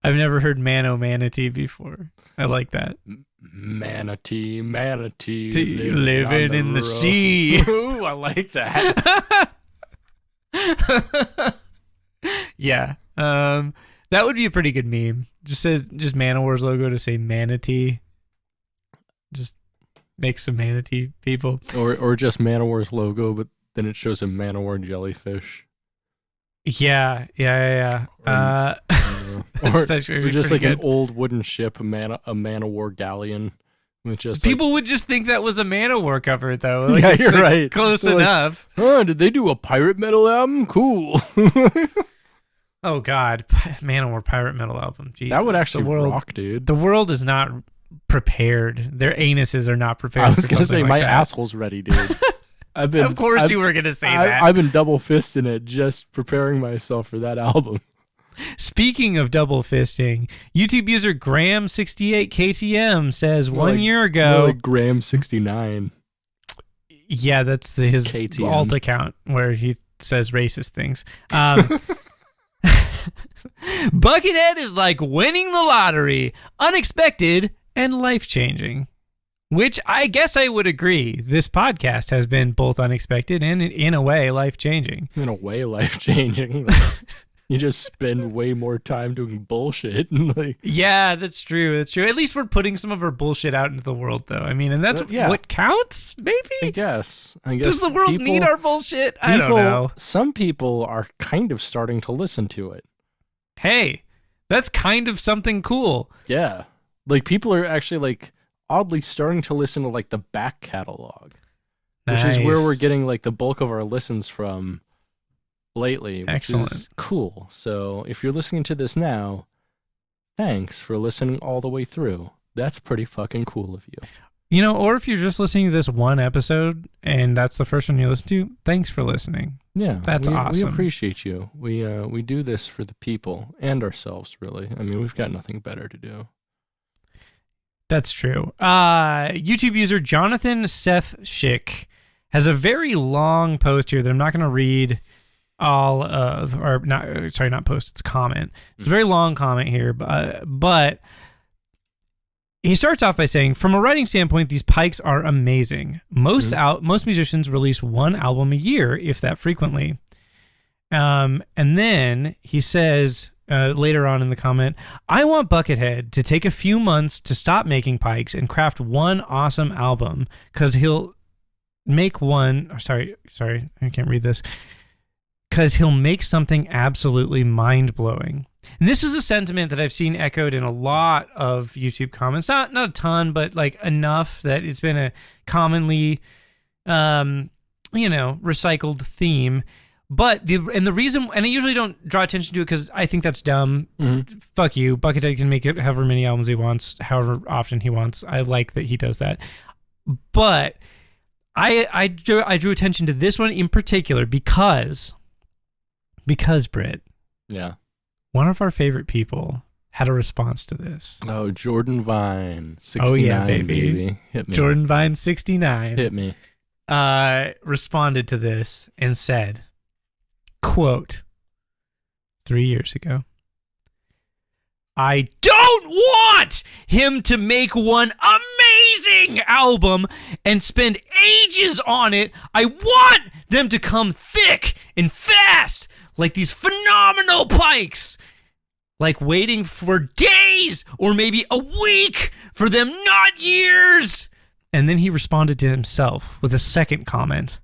A: I've never heard Mano Manatee before. I like that.
B: Manatee,
A: Living in the sea.
B: Ooh, I like that.
A: Yeah. That would be a pretty good meme. Just Manowar's logo to say manatee. Just make some manatee people.
B: Or just Manowar's logo, but then it shows a Manowar jellyfish.
A: Yeah.
B: Or just like an old wooden ship, a Manowar galleon. With just
A: people would just think that was a Manowar cover, though. Like,
B: yeah, you're right.
A: Close
B: They're
A: enough.
B: Like, did they do a pirate metal album? Cool.
A: Oh, God. Manowar pirate metal album. Jesus.
B: That would actually rock, dude.
A: The world is not prepared. Their anuses are not prepared.
B: I was going to say,
A: like
B: my
A: that.
B: asshole's ready, dude. Of course
A: you were going to say that.
B: I've been double fisting it, just preparing myself for that album.
A: Speaking of double fisting, YouTube user Graham68KTM says
B: more
A: 1 year ago.
B: Like Graham69.
A: Yeah, that's his
B: KTM.
A: alt account where he says racist things. Buckethead is like winning the lottery, unexpected and life-changing. Which I guess I would agree. This podcast has been both unexpected and, in a way, life-changing.
B: In a way, life-changing. You just spend way more time doing bullshit.
A: Yeah, that's true. That's true. At least we're putting some of our bullshit out into the world, though. I mean, and that's what counts, maybe?
B: I guess.
A: Does the world need our bullshit? I don't know.
B: Some people are kind of starting to listen to it.
A: Hey, that's kind of something cool.
B: Yeah. Like, people are actually, like, oddly starting to listen to, like, the back catalog.
A: Nice.
B: Which is where we're getting, like, the bulk of our listens from lately, which is cool. So if you're listening to this now, thanks for listening all the way through. That's pretty fucking cool of you.
A: You know, or if you're just listening to this one episode and that's the first one you listen to, thanks for listening.
B: Yeah,
A: that's awesome.
B: We appreciate you. We do this for the people and ourselves, really. I mean, we've got nothing better to do.
A: That's true. YouTube user Jonathan Sefshik has a very long post here that I'm not going to read all of, or not, sorry, not post, it's comment. It's a very long comment here, but he starts off by saying, from a writing standpoint, these Pikes are amazing. Most musicians release one album a year, if that frequently. And then he says later on in the comment, I want Buckethead to take a few months to stop making Pikes and craft one awesome album, because he'll make one, sorry, I can't read this, because he'll make something absolutely mind-blowing. And this is a sentiment that I've seen echoed in a lot of YouTube comments. Not a ton, but like enough that it's been a commonly, recycled theme. But the reason, and I usually don't draw attention to it because I think that's dumb. Mm-hmm. Fuck you. Buckethead can make it however many albums he wants, however often he wants. I like that he does that. But I drew attention to this one in particular because Britt.
B: Yeah.
A: One of our favorite people had a response to this.
B: Oh, Jordan Vine, 69,
A: oh, yeah, baby.
B: Hit me.
A: Jordan Vine, 69.
B: Hit me.
A: Responded to this and said, quote, 3 years ago, I don't want him to make one amazing album and spend ages on it. I want them to come thick and fast like these phenomenal Pikes. Like waiting for days or maybe a week for them, not years. And then he responded to himself with a second comment.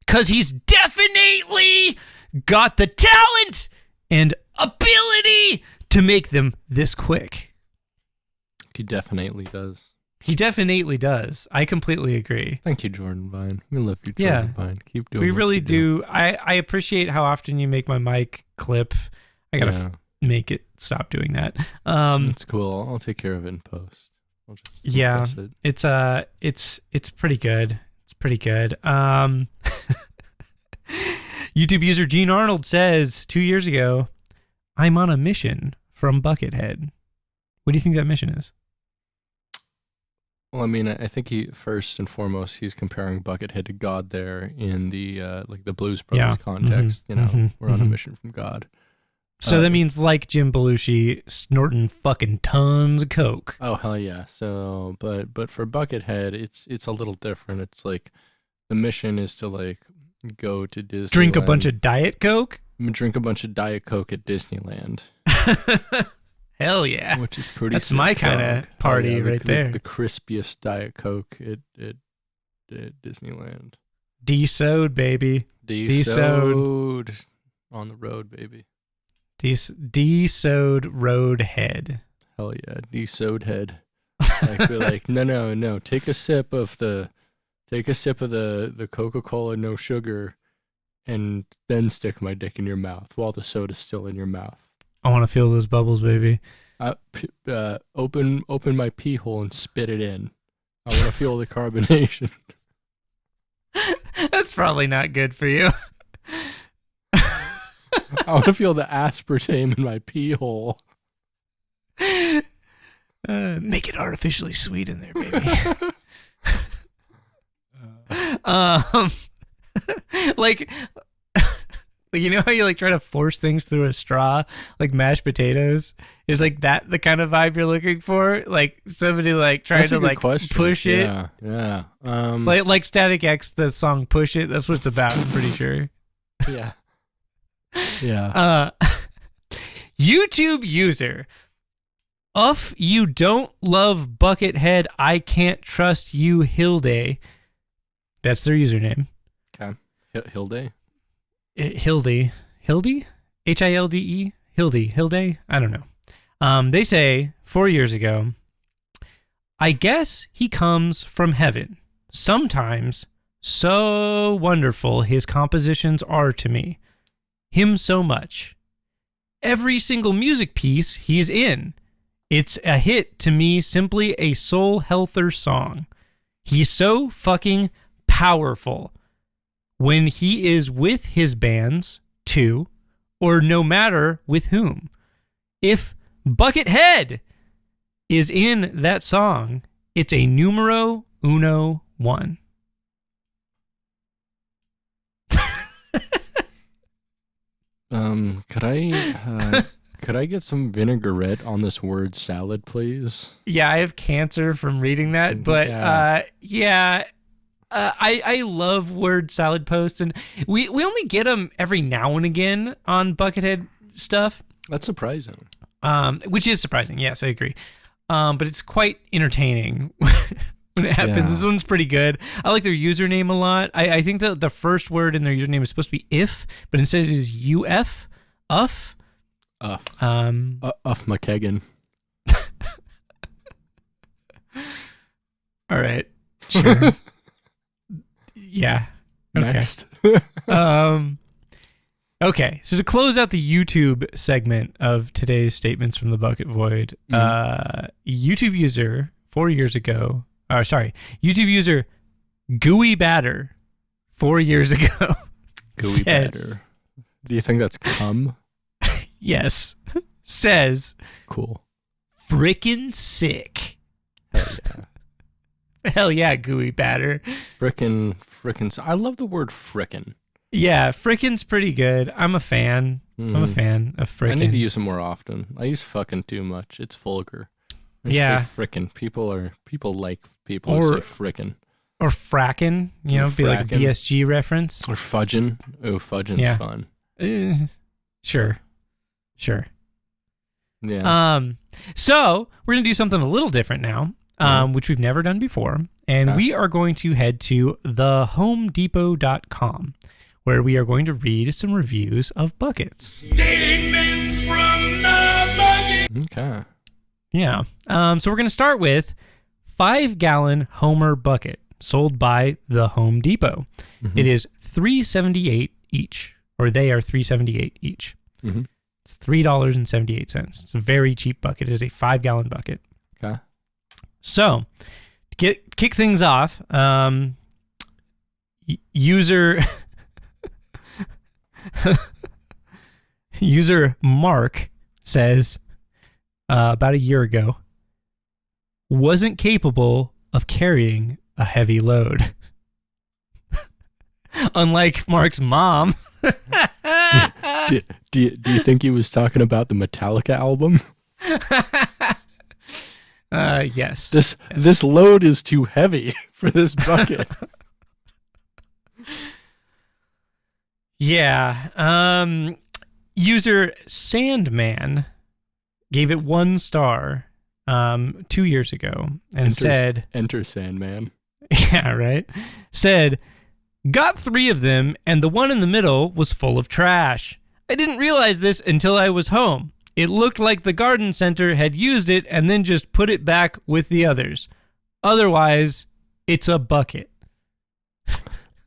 A: 'Cause he's definitely got the talent and ability to make them this quick.
B: He definitely does.
A: He definitely does. I completely agree.
B: Thank you, Jordan Vine. We love you, Jordan Vine. Keep doing
A: We really
B: do.
A: I appreciate how often you make my mic clip. I gotta make it stop doing that.
B: It's cool. I'll take care of it in post. I'll just
A: it's pretty good. It's pretty good. YouTube user Gene Arnold says 2 years ago, I'm on a mission from Buckethead. What do you think that mission is?
B: Well, I mean, I think first and foremost, he's comparing Buckethead to God there in the the Blues Brothers context. Mm-hmm. We're on a mission from God.
A: So that means like Jim Belushi snorting fucking tons of coke.
B: Oh hell yeah! So, but for Buckethead, it's a little different. It's like the mission is to like go to Disneyland,
A: Drink a bunch of Diet Coke.
B: Drink a bunch of Diet Coke at Disneyland.
A: Hell yeah!
B: Which is pretty.
A: That's my kind of party right there.
B: The crispiest Diet Coke at Disneyland.
A: D-sode, baby.
B: D-sode on the road, baby.
A: D-sode road head.
B: Hell yeah, D-sode head. Like no. Take a sip of the Coca-Cola no sugar, and then stick my dick in your mouth while the soda's still in your mouth.
A: I want to feel those bubbles, baby.
B: Open my pee hole and spit it in. I want to feel the carbonation.
A: That's probably not good for you.
B: I want to feel the aspartame in my pee hole.
A: Make it artificially sweet in there, baby. Like, you know how you like try to force things through a straw, like mashed potatoes? Is like that the kind of vibe you're looking for? Like somebody like trying to like push it.
B: Yeah.
A: Like Static X, the song "Push It." That's what it's about. I'm pretty sure.
B: Yeah. Yeah.
A: YouTube user. You don't love Buckethead, I can't trust you, Hilde. That's their username.
B: Okay. Hilde?
A: Hilde? H-I-L-D-E? Hilde? I don't know. They say 4 years ago, I guess he comes from heaven. Sometimes so wonderful his compositions are to me. Him so much. Every single music piece he's in. It's a hit to me, simply a soul healther song. He's so fucking powerful. When he is with his bands, too, or no matter with whom. If Buckethead is in that song, it's a numero uno one.
B: Could I get some vinaigrette on this word salad, please?
A: Yeah, I have cancer from reading that, but I love word salad posts, and we only get them every now and again on Buckethead stuff.
B: That's surprising.
A: Which is surprising. Yes, I agree. But it's quite entertaining when it happens. Yeah. This one's pretty good. I like their username a lot. I think that the first word in their username is supposed to be if, but instead it is UF. Uff
B: McKagan.
A: All right. Sure. Yeah. Okay.
B: Next.
A: Okay. So to close out the YouTube segment of today's statements from the Bucket Void, YouTube user 4 years ago, YouTube user Gooey Batter 4 years ago.
B: Gooey Batter. Do you think that's cum?
A: Yes. Says.
B: Cool.
A: Frickin' sick.
B: Hell yeah.
A: Hell yeah, Gooey Batter.
B: Frickin'. I love the word frickin'.
A: Yeah, frickin's pretty good. I'm a fan. I'm a fan of frickin'.
B: I need to use it more often. I use fucking too much. It's vulgar. I say frickin'. People like people who say frickin'.
A: Or frackin', be like a BSG reference.
B: Or fudgin'. Oh, fudgin's fun.
A: Sure.
B: Yeah.
A: So we're going to do something a little different now, which we've never done before. And we are going to head to thehomedepot.com, where we are going to read some reviews of buckets.
C: Statements from the bucket.
B: Okay.
A: Yeah. So we're going to start with 5-gallon Homer bucket sold by the Home Depot. Mm-hmm. It is $3.78 each, or they are $3.78 each.
B: Mm-hmm.
A: It's $3.78. It's a very cheap bucket. It is a 5-gallon bucket.
B: Okay.
A: So, to kick things off, user Mark says, about a year ago, wasn't capable of carrying a heavy load. Unlike Mark's mom.
B: Do you think he was talking about the Metallica album?
A: Yes.
B: This load is too heavy for this bucket.
A: Yeah. User Sandman gave it 1 star 2 years ago and said...
B: Enter Sandman.
A: Yeah, right? Said, got 3 of them, and the one in the middle was full of trash. I didn't realize this until I was home. It looked like the garden center had used it and then just put it back with the others. Otherwise, it's a bucket.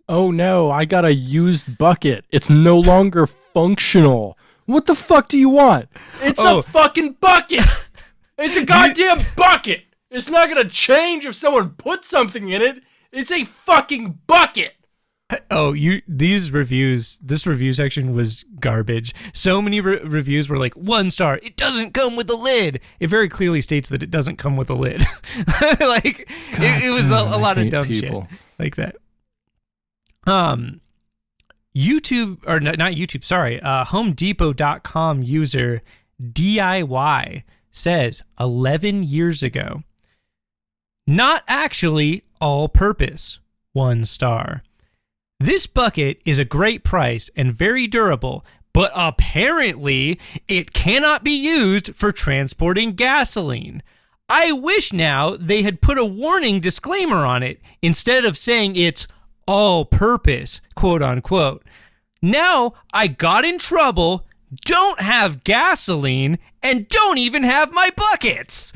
B: Oh no, I got a used bucket. It's no longer functional. What the fuck do you want? It's a fucking bucket. It's a goddamn bucket. It's not going to change if someone puts something in it. It's a fucking bucket.
A: Oh, this review section was garbage. So many reviews were like 1 star. It doesn't come with a lid. It very clearly states that it doesn't come with a lid. Like it was a lot of dumb people. Shit like that. YouTube or not YouTube. Sorry. HomeDepot.com user DIY says 11 years ago. Not actually all purpose. 1 star. This bucket is a great price and very durable, but apparently it cannot be used for transporting gasoline. I wish now they had put a warning disclaimer on it instead of saying it's all-purpose, quote unquote. Now I got in trouble, don't have gasoline, and don't even have my buckets.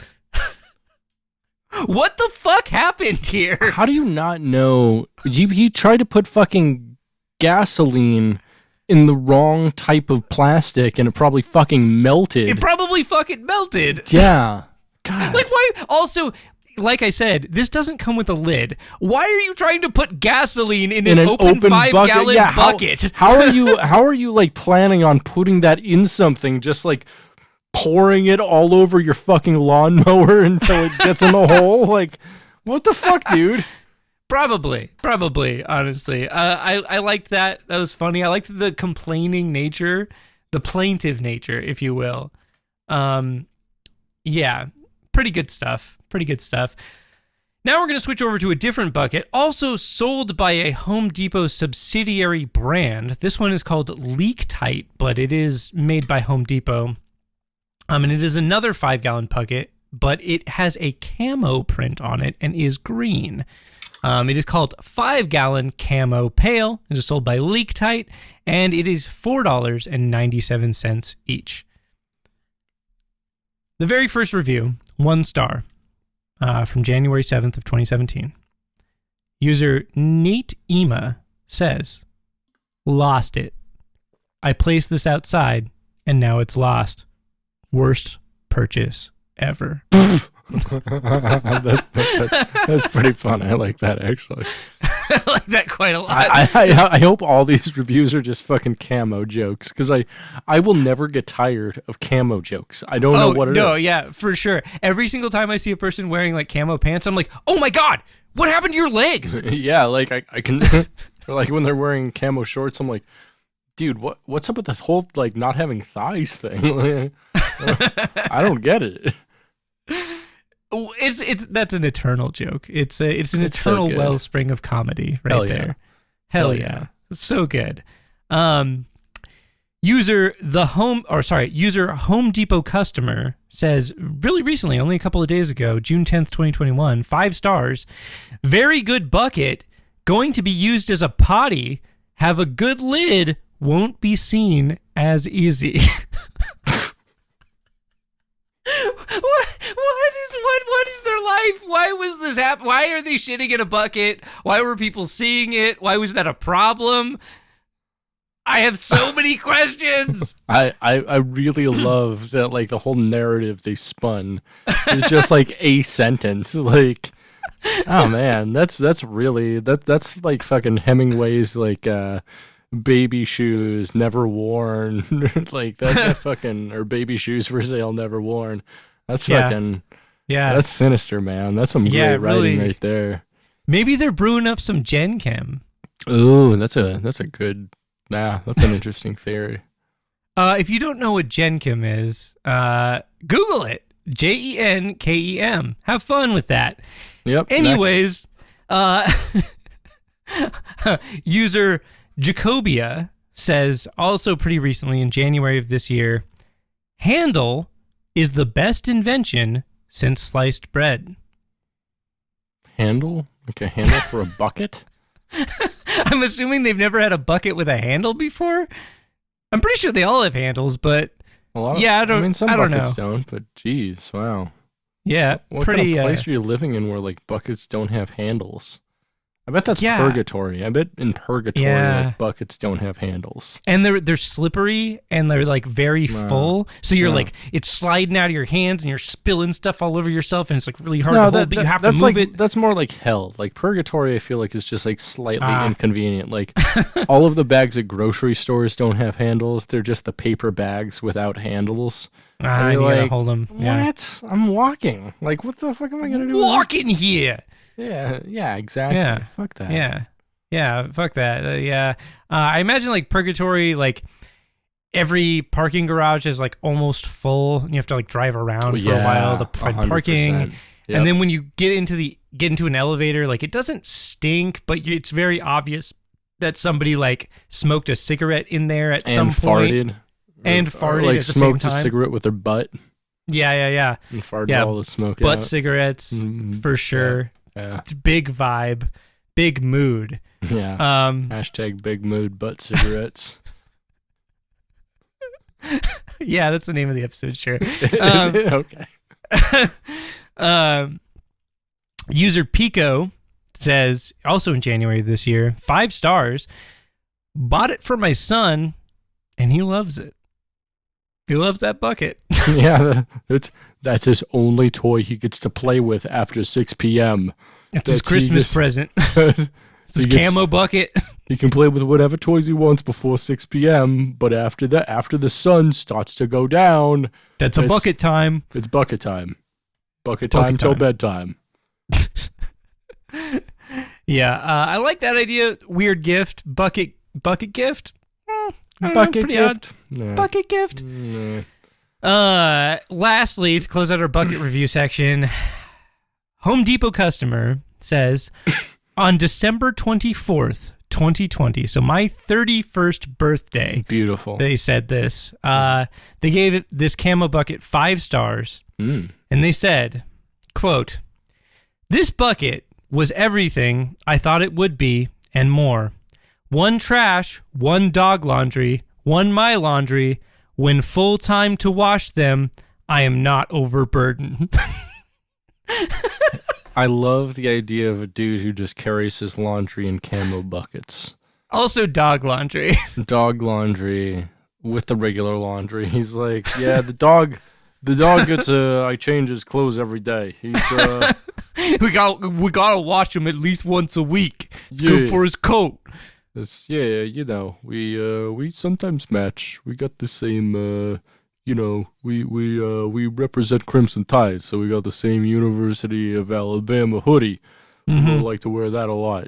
A: What the fuck happened here?
B: How do you not know? He tried to put fucking gasoline in the wrong type of plastic and it probably fucking melted.
A: It probably fucking melted.
B: Yeah. God.
A: Like, why? Also, like I said, this doesn't come with a lid. Why are you trying to put gasoline in an open 5-gallon bucket?
B: How are you like planning on putting that in something, just like pouring it all over your fucking lawnmower until it gets in the hole? Like, what the fuck, dude?
A: Probably, honestly. I liked that. That was funny. I liked the complaining nature, the plaintive nature, if you will. Yeah, pretty good stuff. Now we're going to switch over to a different bucket, also sold by a Home Depot subsidiary brand. This one is called Leak Tight, but it is made by Home Depot. And it is another 5-gallon bucket, but it has a camo print on it and is green. It is called 5-gallon Camo Pail. It is sold by Leak Tight, and it is $4.97 each. The very first review, 1 star, from January 7th of 2017. User Neat Ema says, lost it. I placed this outside, and now it's lost. Worst purchase ever.
B: That's pretty fun. I like that, actually.
A: I like that quite a lot.
B: I hope all these reviews are just fucking camo jokes, because I will never get tired of camo jokes. I don't know what it is.
A: No, yeah, for sure. Every single time I see a person wearing like camo pants, I'm like, oh my God, what happened to your legs?
B: Yeah, like I can, or like when they're wearing camo shorts, I'm like, dude, what's up with the whole like not having thighs thing? I don't get it.
A: It's that's an eternal joke. It's an eternal
B: so
A: wellspring of comedy right there. Hell yeah. So good. User Home Depot customer says really recently, only a couple of days ago, June 10th, 2021, 5 stars. Very good bucket. Going to be used as a potty. Have a good lid. Won't be seen as easy. What is their life? Why was this happen? Why are they shitting in a bucket? Why were people seeing it? Why was that a problem? I have so many questions.
B: I really love that, like, the whole narrative they spun is just like a sentence. Like, oh man, that's like fucking Hemingway's like baby shoes never worn. Like that fucking, or baby shoes for sale never worn. That's fucking that's sinister, man. That's some great writing right there.
A: Maybe they're brewing up some Gen Chem.
B: Ooh, that's a good. Nah, that's an interesting theory.
A: If you don't know what Genkem is, Google it. Jenkem. Have fun with that.
B: Yep.
A: Anyways, user Jacobia says, also pretty recently in January of this year, handle is the best invention since sliced bread.
B: Handle? Like a handle for a bucket?
A: I'm assuming they've never had a bucket with a handle before. I'm pretty sure they all have handles, but I don't
B: some
A: know.
B: buckets don't, but geez, wow.
A: Yeah,
B: what
A: pretty.
B: Kind of place are you living in where like buckets don't have handles? I bet that's purgatory. I bet in purgatory like, buckets don't have handles.
A: And they're slippery and they're like very full. So you're like, it's sliding out of your hands and you're spilling stuff all over yourself and it's like really hard to hold, but you have to move it.
B: That's more like hell. Like purgatory, I feel like is just like slightly inconvenient. Like all of the bags at grocery stores don't have handles. They're just the paper bags without handles.
A: I need to hold them.
B: What? I'm walking. Like what the fuck am I going to do?
A: Walking here.
B: Yeah, exactly.
A: Yeah.
B: Fuck that.
A: Yeah, fuck that. I imagine like purgatory, like every parking garage is like almost full. And you have to like drive around for a while to find
B: 100%.
A: parking.
B: Yep.
A: And then when you get into an elevator, like it doesn't stink, but it's very obvious that somebody like smoked a cigarette in there at some point. And farted
B: like
A: at the
B: smoked
A: same time.
B: a cigarette with their butt.
A: Yeah.
B: And farted all the smoke
A: butt
B: out.
A: cigarettes, for sure.
B: Yeah.
A: Big vibe, big mood.
B: Yeah. Hashtag big mood butt cigarettes.
A: Yeah, that's the name of the episode, sure.
B: Is it? Okay.
A: User Pico says, also in January of this year, 5 stars, bought it for my son, and he loves it. He loves that bucket.
B: Yeah, that's his only toy he gets to play with after 6 p.m.
A: It's his Christmas present. It's his camo bucket.
B: He can play with whatever toys he wants before 6 p.m., but after the sun starts to go down...
A: That's bucket time.
B: It's bucket time. Bucket time till bedtime.
A: Yeah, I like that idea. Weird gift. Bucket gift?
B: Bucket gift. Nah.
A: Bucket gift. Lastly, to close out our bucket review section, Home Depot customer says, on December 24th, 2020, so my 31st birthday.
B: Beautiful.
A: They said this. They gave this camo bucket 5 stars. And they said, quote, this bucket was everything I thought it would be and more. 1 trash, 1 dog laundry, 1 my laundry. When full time to wash them, I am not overburdened.
B: I love the idea of a dude who just carries his laundry in camo buckets.
A: Also dog laundry. Dog
B: laundry with the regular laundry. He's like, yeah, the dog gets I change his clothes every day. He's
A: we gotta wash him at least once a week. It's good for his coat.
B: We sometimes match. We got the same we represent Crimson Tide, so we got the same University of Alabama hoodie. We like to wear that a lot,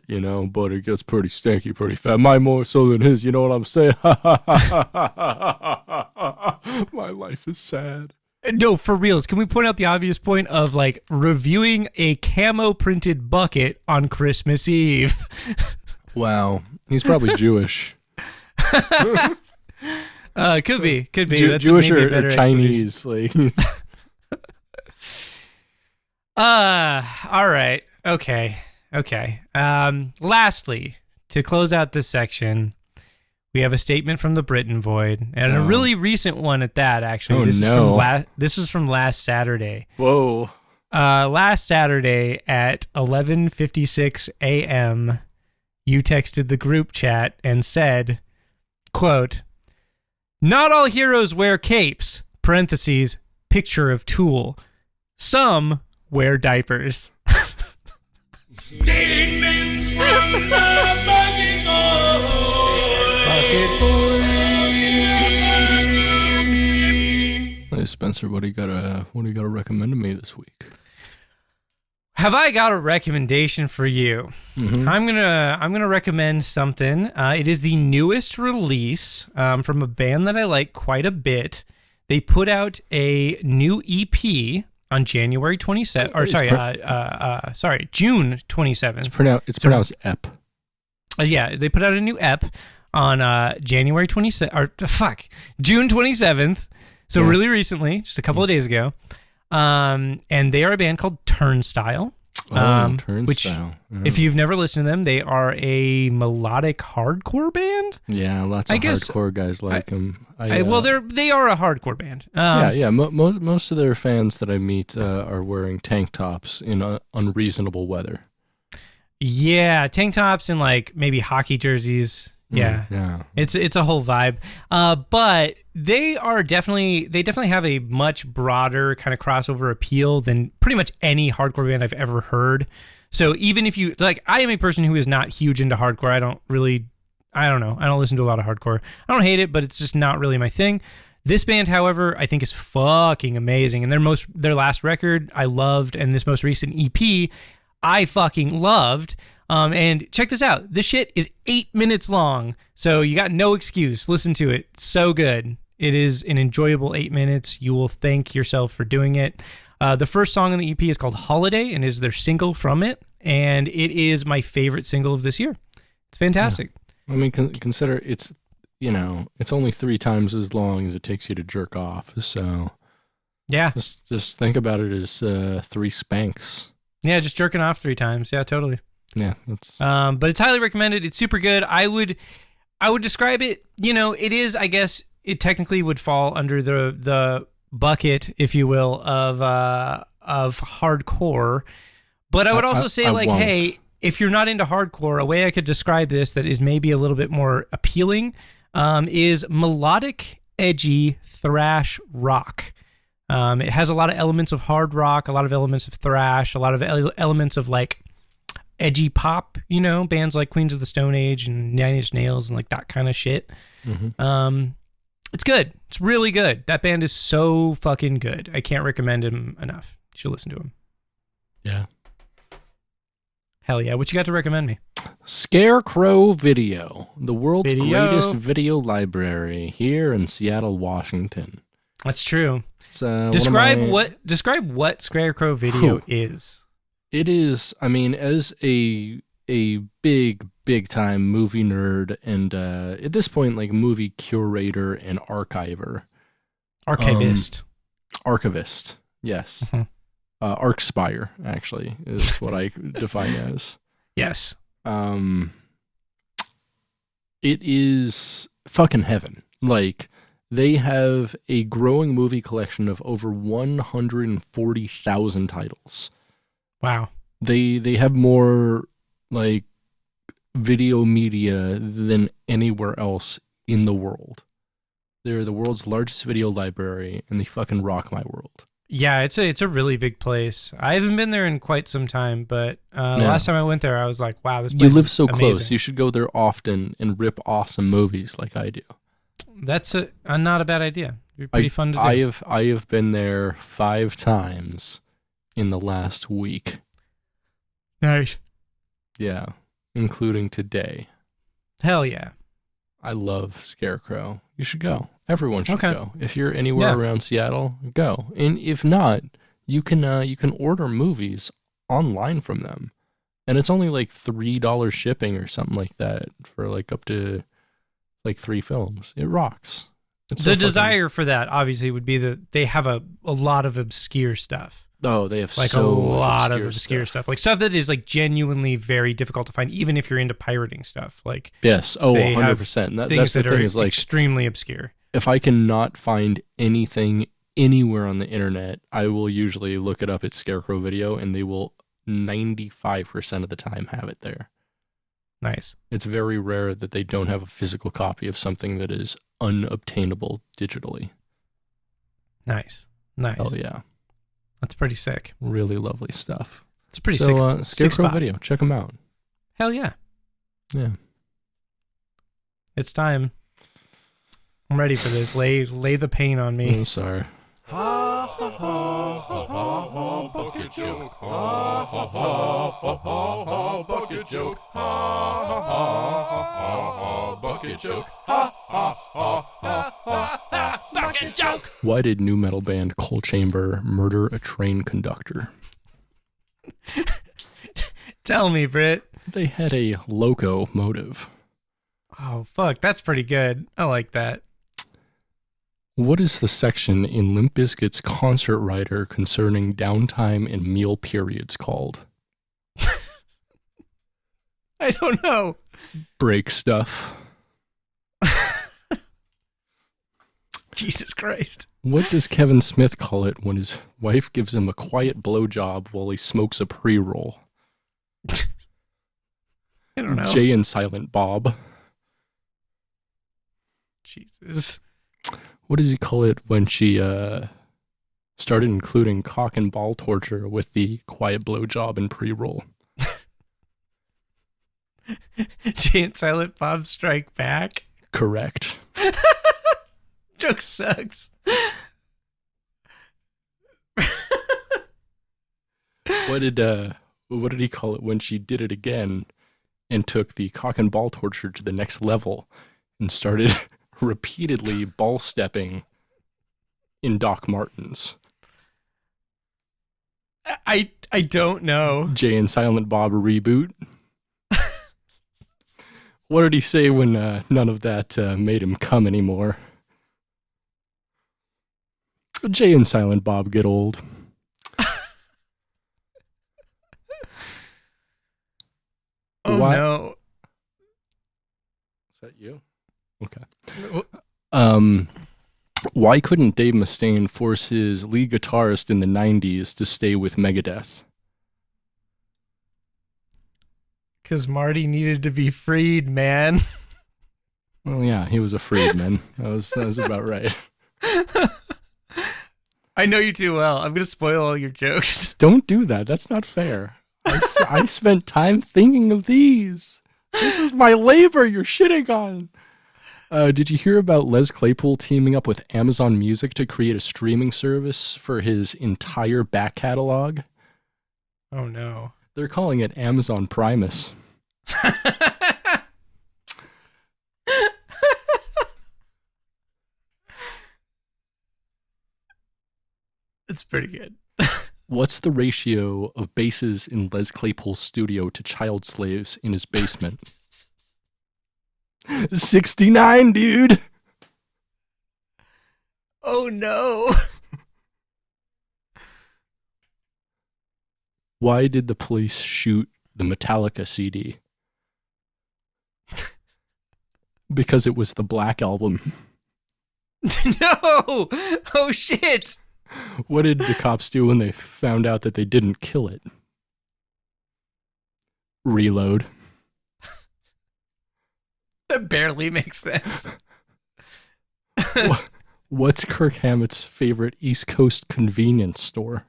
B: but it gets pretty stanky pretty fast. Mine more so than his, you know what I'm saying? My life is sad.
A: No, for reals. Can we point out the obvious point of like reviewing a camo printed bucket on Christmas Eve?
B: Wow. He's probably Jewish.
A: Could be. That's
B: Jewish
A: maybe
B: or Chinese. Like.
A: All right. Okay. Lastly, to close out this section, we have a statement from the Britain Void, and a really recent one at that, actually. This is from last Saturday.
B: Whoa.
A: Last Saturday at 11:56 a.m., you texted the group chat and said, quote, not all heroes wear capes, parentheses, picture of Tool. Some wear diapers.
C: Statements from the Bucket
B: Hey Spencer, what do you gotta recommend to me this week?
A: have I got a recommendation for you?
B: Mm-hmm.
A: I'm gonna recommend something. It is the newest release from a band that I like quite a bit. They put out a new EP on January 27th. Or sorry, June 27th.
B: It's pronounced EP.
A: Yeah, they put out a new EP on January 27th. June 27th. So really recently, just a couple of days ago. And they are a band called Turnstile.
B: Turnstile.
A: Which, if you've never listened to them, they are a melodic hardcore band.
B: Yeah, lots of hardcore guys like them.
A: They are a hardcore band.
B: Most of their fans that I meet are wearing tank tops in unreasonable weather.
A: Yeah, tank tops and like maybe hockey jerseys. Yeah. It's a whole vibe. But they definitely have a much broader kind of crossover appeal than pretty much any hardcore band I've ever heard. So even if you like, I am a person who is not huge into hardcore. I don't listen to a lot of hardcore. I don't hate it, but it's just not really my thing. This band, however, I think is fucking amazing. And their last record I loved, and this most recent EP I fucking loved. And check this out. This shit is 8 minutes long, so you got no excuse. Listen to it. It's so good. It is an enjoyable 8 minutes. You will thank yourself for doing it. The first song on the EP is called Holiday and is their single from it, and it is my favorite single of this year. It's fantastic.
B: Yeah. I mean, consider it's only 3 times as long as it takes you to jerk off. So
A: yeah,
B: just think about it as 3 spanks.
A: Yeah, just jerking off 3 times. Yeah, totally.
B: Yeah, that's.
A: But it's highly recommended. It's super good. I would describe it. It is. I guess it technically would fall under the bucket, if you will, of hardcore. But I would also say, hey, if you're not into hardcore, a way I could describe this that is maybe a little bit more appealing is melodic, edgy thrash rock. It has a lot of elements of hard rock, a lot of elements of thrash, a lot of elements of like edgy pop, bands like Queens of the Stone Age and 9 Inch Nails and like that kind of shit. Mm-hmm. It's good. It's really good. That band is so fucking good. I can't recommend him enough. You should listen to him.
B: Yeah.
A: Hell yeah. What you got to recommend me?
B: Scarecrow Video, the world's greatest video library here in Seattle, Washington.
A: That's true. Describe what Scarecrow Video is.
B: It is, I mean, as a big time movie nerd and at this point like movie curator and archivist, yes. Mm-hmm. Archspire actually is what I define as.
A: Yes.
B: It is fucking heaven. Like, they have a growing movie collection of over 140,000 titles.
A: Wow.
B: They have more like video media than anywhere else in the world. They're the world's largest video library, and they fucking rock my world.
A: Yeah, it's a really big place. I haven't been there in quite some time, but last time I went there, I was like, wow, this place
B: You live so
A: amazing.
B: close. You should go there often and rip awesome movies like I do.
A: That's not a bad idea. It'd be pretty fun to do.
B: I have been there 5 times in the last week.
A: Nice.
B: Yeah, including today.
A: Hell yeah.
B: I love Scarecrow. You should go. Everyone should go. If you're anywhere around Seattle, go. And if not, you can order movies online from them. And it's only like $3 shipping or something like that for like up to like 3 films. It rocks. It's
A: the desire for that obviously would be that they have a lot of obscure stuff.
B: Oh, they have
A: like
B: so
A: a lot of
B: obscure
A: stuff. Like stuff that is like genuinely very difficult to find, even if you're into pirating stuff. Like
B: yes, 100%.
A: Things that are
B: is like
A: extremely obscure.
B: If I cannot find anything anywhere on the internet, I will usually look it up at Scarecrow Video, and they will 95% of the time have it there.
A: Nice.
B: It's very rare that they don't have a physical copy of something that is unobtainable digitally.
A: Nice.
B: Hell yeah.
A: That's pretty sick.
B: Really lovely stuff.
A: It's a pretty sick
B: Scarecrow
A: spot.
B: Video. Check them out.
A: Hell yeah.
B: Yeah.
A: It's time. I'm ready for this. Lay the pain on me.
B: I'm sorry.
C: Ha ha, bucket joke. Ha ha ha ha ha, bucket joke. Ha ha ha ha, bucket joke. Ha ha ha ha, bucket joke.
B: Why did nu metal band Coal Chamber murder a train conductor?
A: Tell me, Britt.
B: They had a locomotive.
A: Oh, fuck. That's pretty good. I like that.
B: What is the section in Limp Bizkit's concert rider concerning downtime and meal periods called?
A: I don't know.
B: Break stuff.
A: Jesus Christ.
B: What does Kevin Smith call it when his wife gives him a quiet blowjob while he smokes a pre-roll?
A: I don't know.
B: Jay and Silent Bob.
A: Jesus.
B: What does he call it when she started including cock and ball torture with the quiet blowjob and pre-roll?
A: Jay and Silent Bob Strike Back.
B: Correct.
A: Joke sucks.
B: What did he call it when she did it again and took the cock and ball torture to the next level and started repeatedly ball stepping in Doc Martens?
A: I don't know.
B: Jay and Silent Bob reboot. What did he say when none of that made him come anymore? Jay and Silent Bob get old.
A: Oh,
B: Why?
A: no.
B: Is that you? Okay. Why couldn't Dave Mustaine force his lead guitarist in the 90s to stay with Megadeth?
A: Because Marty needed to be freed, man.
B: Well, yeah, he was a freedman. That was about right.
A: I know you too well. I'm going to spoil all your jokes.
B: Just don't do that. That's not fair. I spent time thinking of these. This is my labor you're shitting on. Did you hear about Les Claypool teaming up with Amazon Music to create a streaming service for his entire back catalog?
A: Oh, no.
B: They're calling it Amazon Primus.
A: It's pretty good.
B: What's the ratio of basses in Les Claypool's studio to child slaves in his basement? 69, dude.
A: Oh, no.
B: Why did the police shoot the Metallica CD? Because it was the Black Album.
A: No. Oh, shit.
B: What did the cops do when they found out that they didn't kill it? Reload.
A: That barely makes sense.
B: What's Kirk Hammett's favorite East Coast convenience store?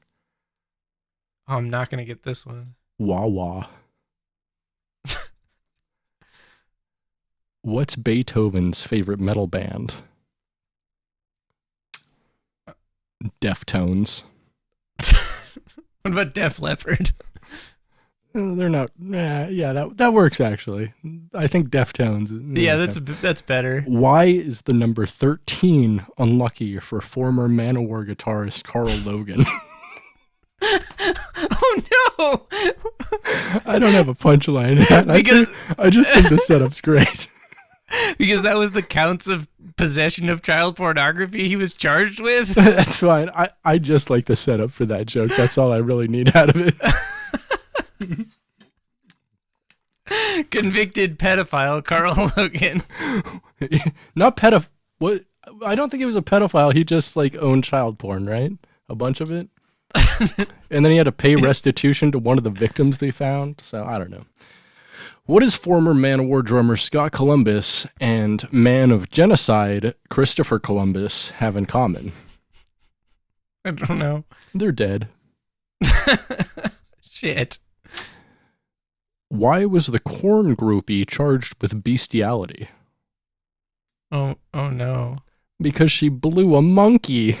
A: Oh, I'm not going to get this one.
B: Wawa. What's Beethoven's favorite metal band? Deftones.
A: What about Def Leppard?
B: They're not. Yeah, that works actually. I think Deftones.
A: Yeah, that's better.
B: Why is the number 13 unlucky for former Manowar guitarist Carl Logan?
A: Oh no!
B: I don't have a punchline. I just think the setup's great.
A: Because that was the counts of possession of child pornography he was charged with?
B: That's fine. I just like the setup for that joke. That's all I really need out of it.
A: Convicted pedophile Carl Logan.
B: Not pedophile. What? I don't think he was a pedophile. He just like owned child porn, right? A bunch of it. And then he had to pay restitution to one of the victims they found. So I don't know. What does former Manowar drummer Scott Columbus and man of genocide Christopher Columbus have in common?
A: I don't know.
B: They're dead.
A: Shit.
B: Why was the Korn groupie charged with bestiality?
A: Oh no.
B: Because she blew a monkey.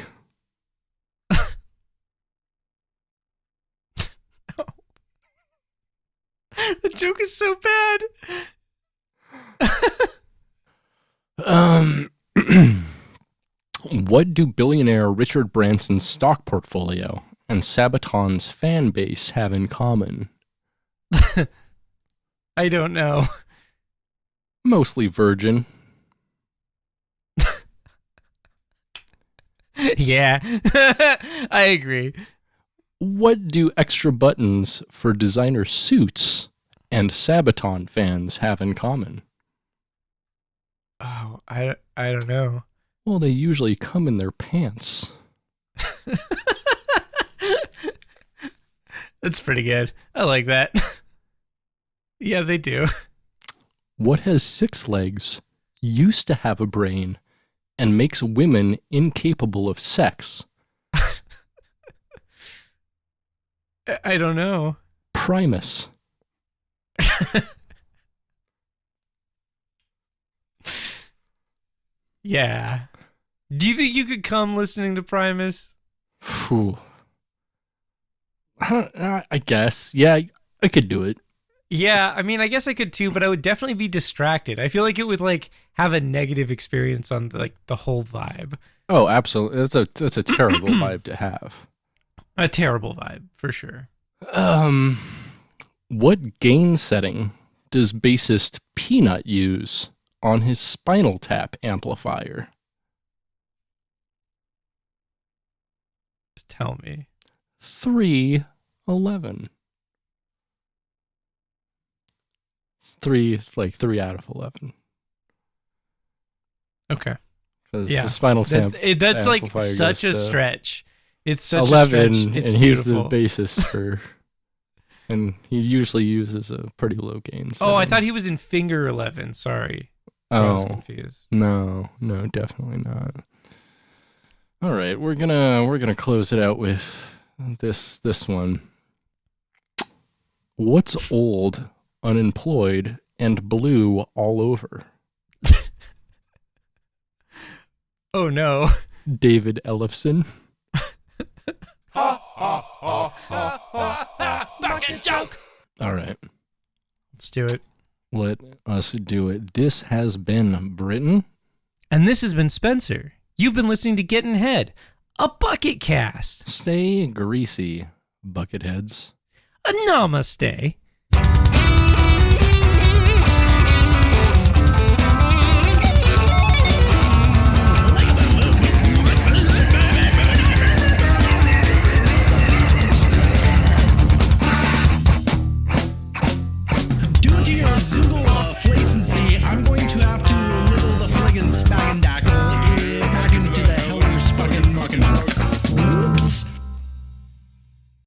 A: The joke is so bad.
B: What do billionaire Richard Branson's stock portfolio and Sabaton's fan base have in common?
A: I don't know.
B: Mostly virgin.
A: Yeah, I agree.
B: What do extra buttons for designer suits and Sabaton fans have in common?
A: Oh, I don't know.
B: Well, they usually come in their pants.
A: That's pretty good. I like that. Yeah, they do.
B: What has 6 legs, used to have a brain, and makes women incapable of sex?
A: I don't know.
B: Primus.
A: Yeah. Do you think you could come listening to Primus?
B: Phew. I guess. Yeah, I could do it.
A: Yeah, I mean, I guess I could too, but I would definitely be distracted. I feel like it would like have a negative experience on like the whole vibe.
B: Oh, absolutely. That's a terrible vibe to have.
A: A terrible vibe, for sure.
B: What gain setting does bassist Peanut use on his Spinal Tap amplifier?
A: Tell me.
B: 311. 3 out of 11.
A: Okay.
B: Because
A: Yeah.
B: the Spinal Tap
A: That's like
B: amplifier
A: such
B: goes
A: a
B: to
A: stretch. It's such
B: 11,
A: a stretch. It's
B: and he's the
A: beautiful.
B: bassist for, and he usually uses a pretty low gain.
A: Oh, I
B: setting.
A: thought he was in finger 11. Sorry. So I was
B: Oh,
A: confused.
B: no, definitely not. All right, we're gonna close it out with this one. What's old, unemployed, and blue all over?
A: Oh no.
B: David Ellefson.
C: Bucket joke.
B: All right,
A: Let's do it.
B: let us do it. This has been Britain.
A: And this has been Spencer. You've been listening to Gettin Head, a Bucketcast.
B: Stay greasy, bucketheads.
A: A namaste.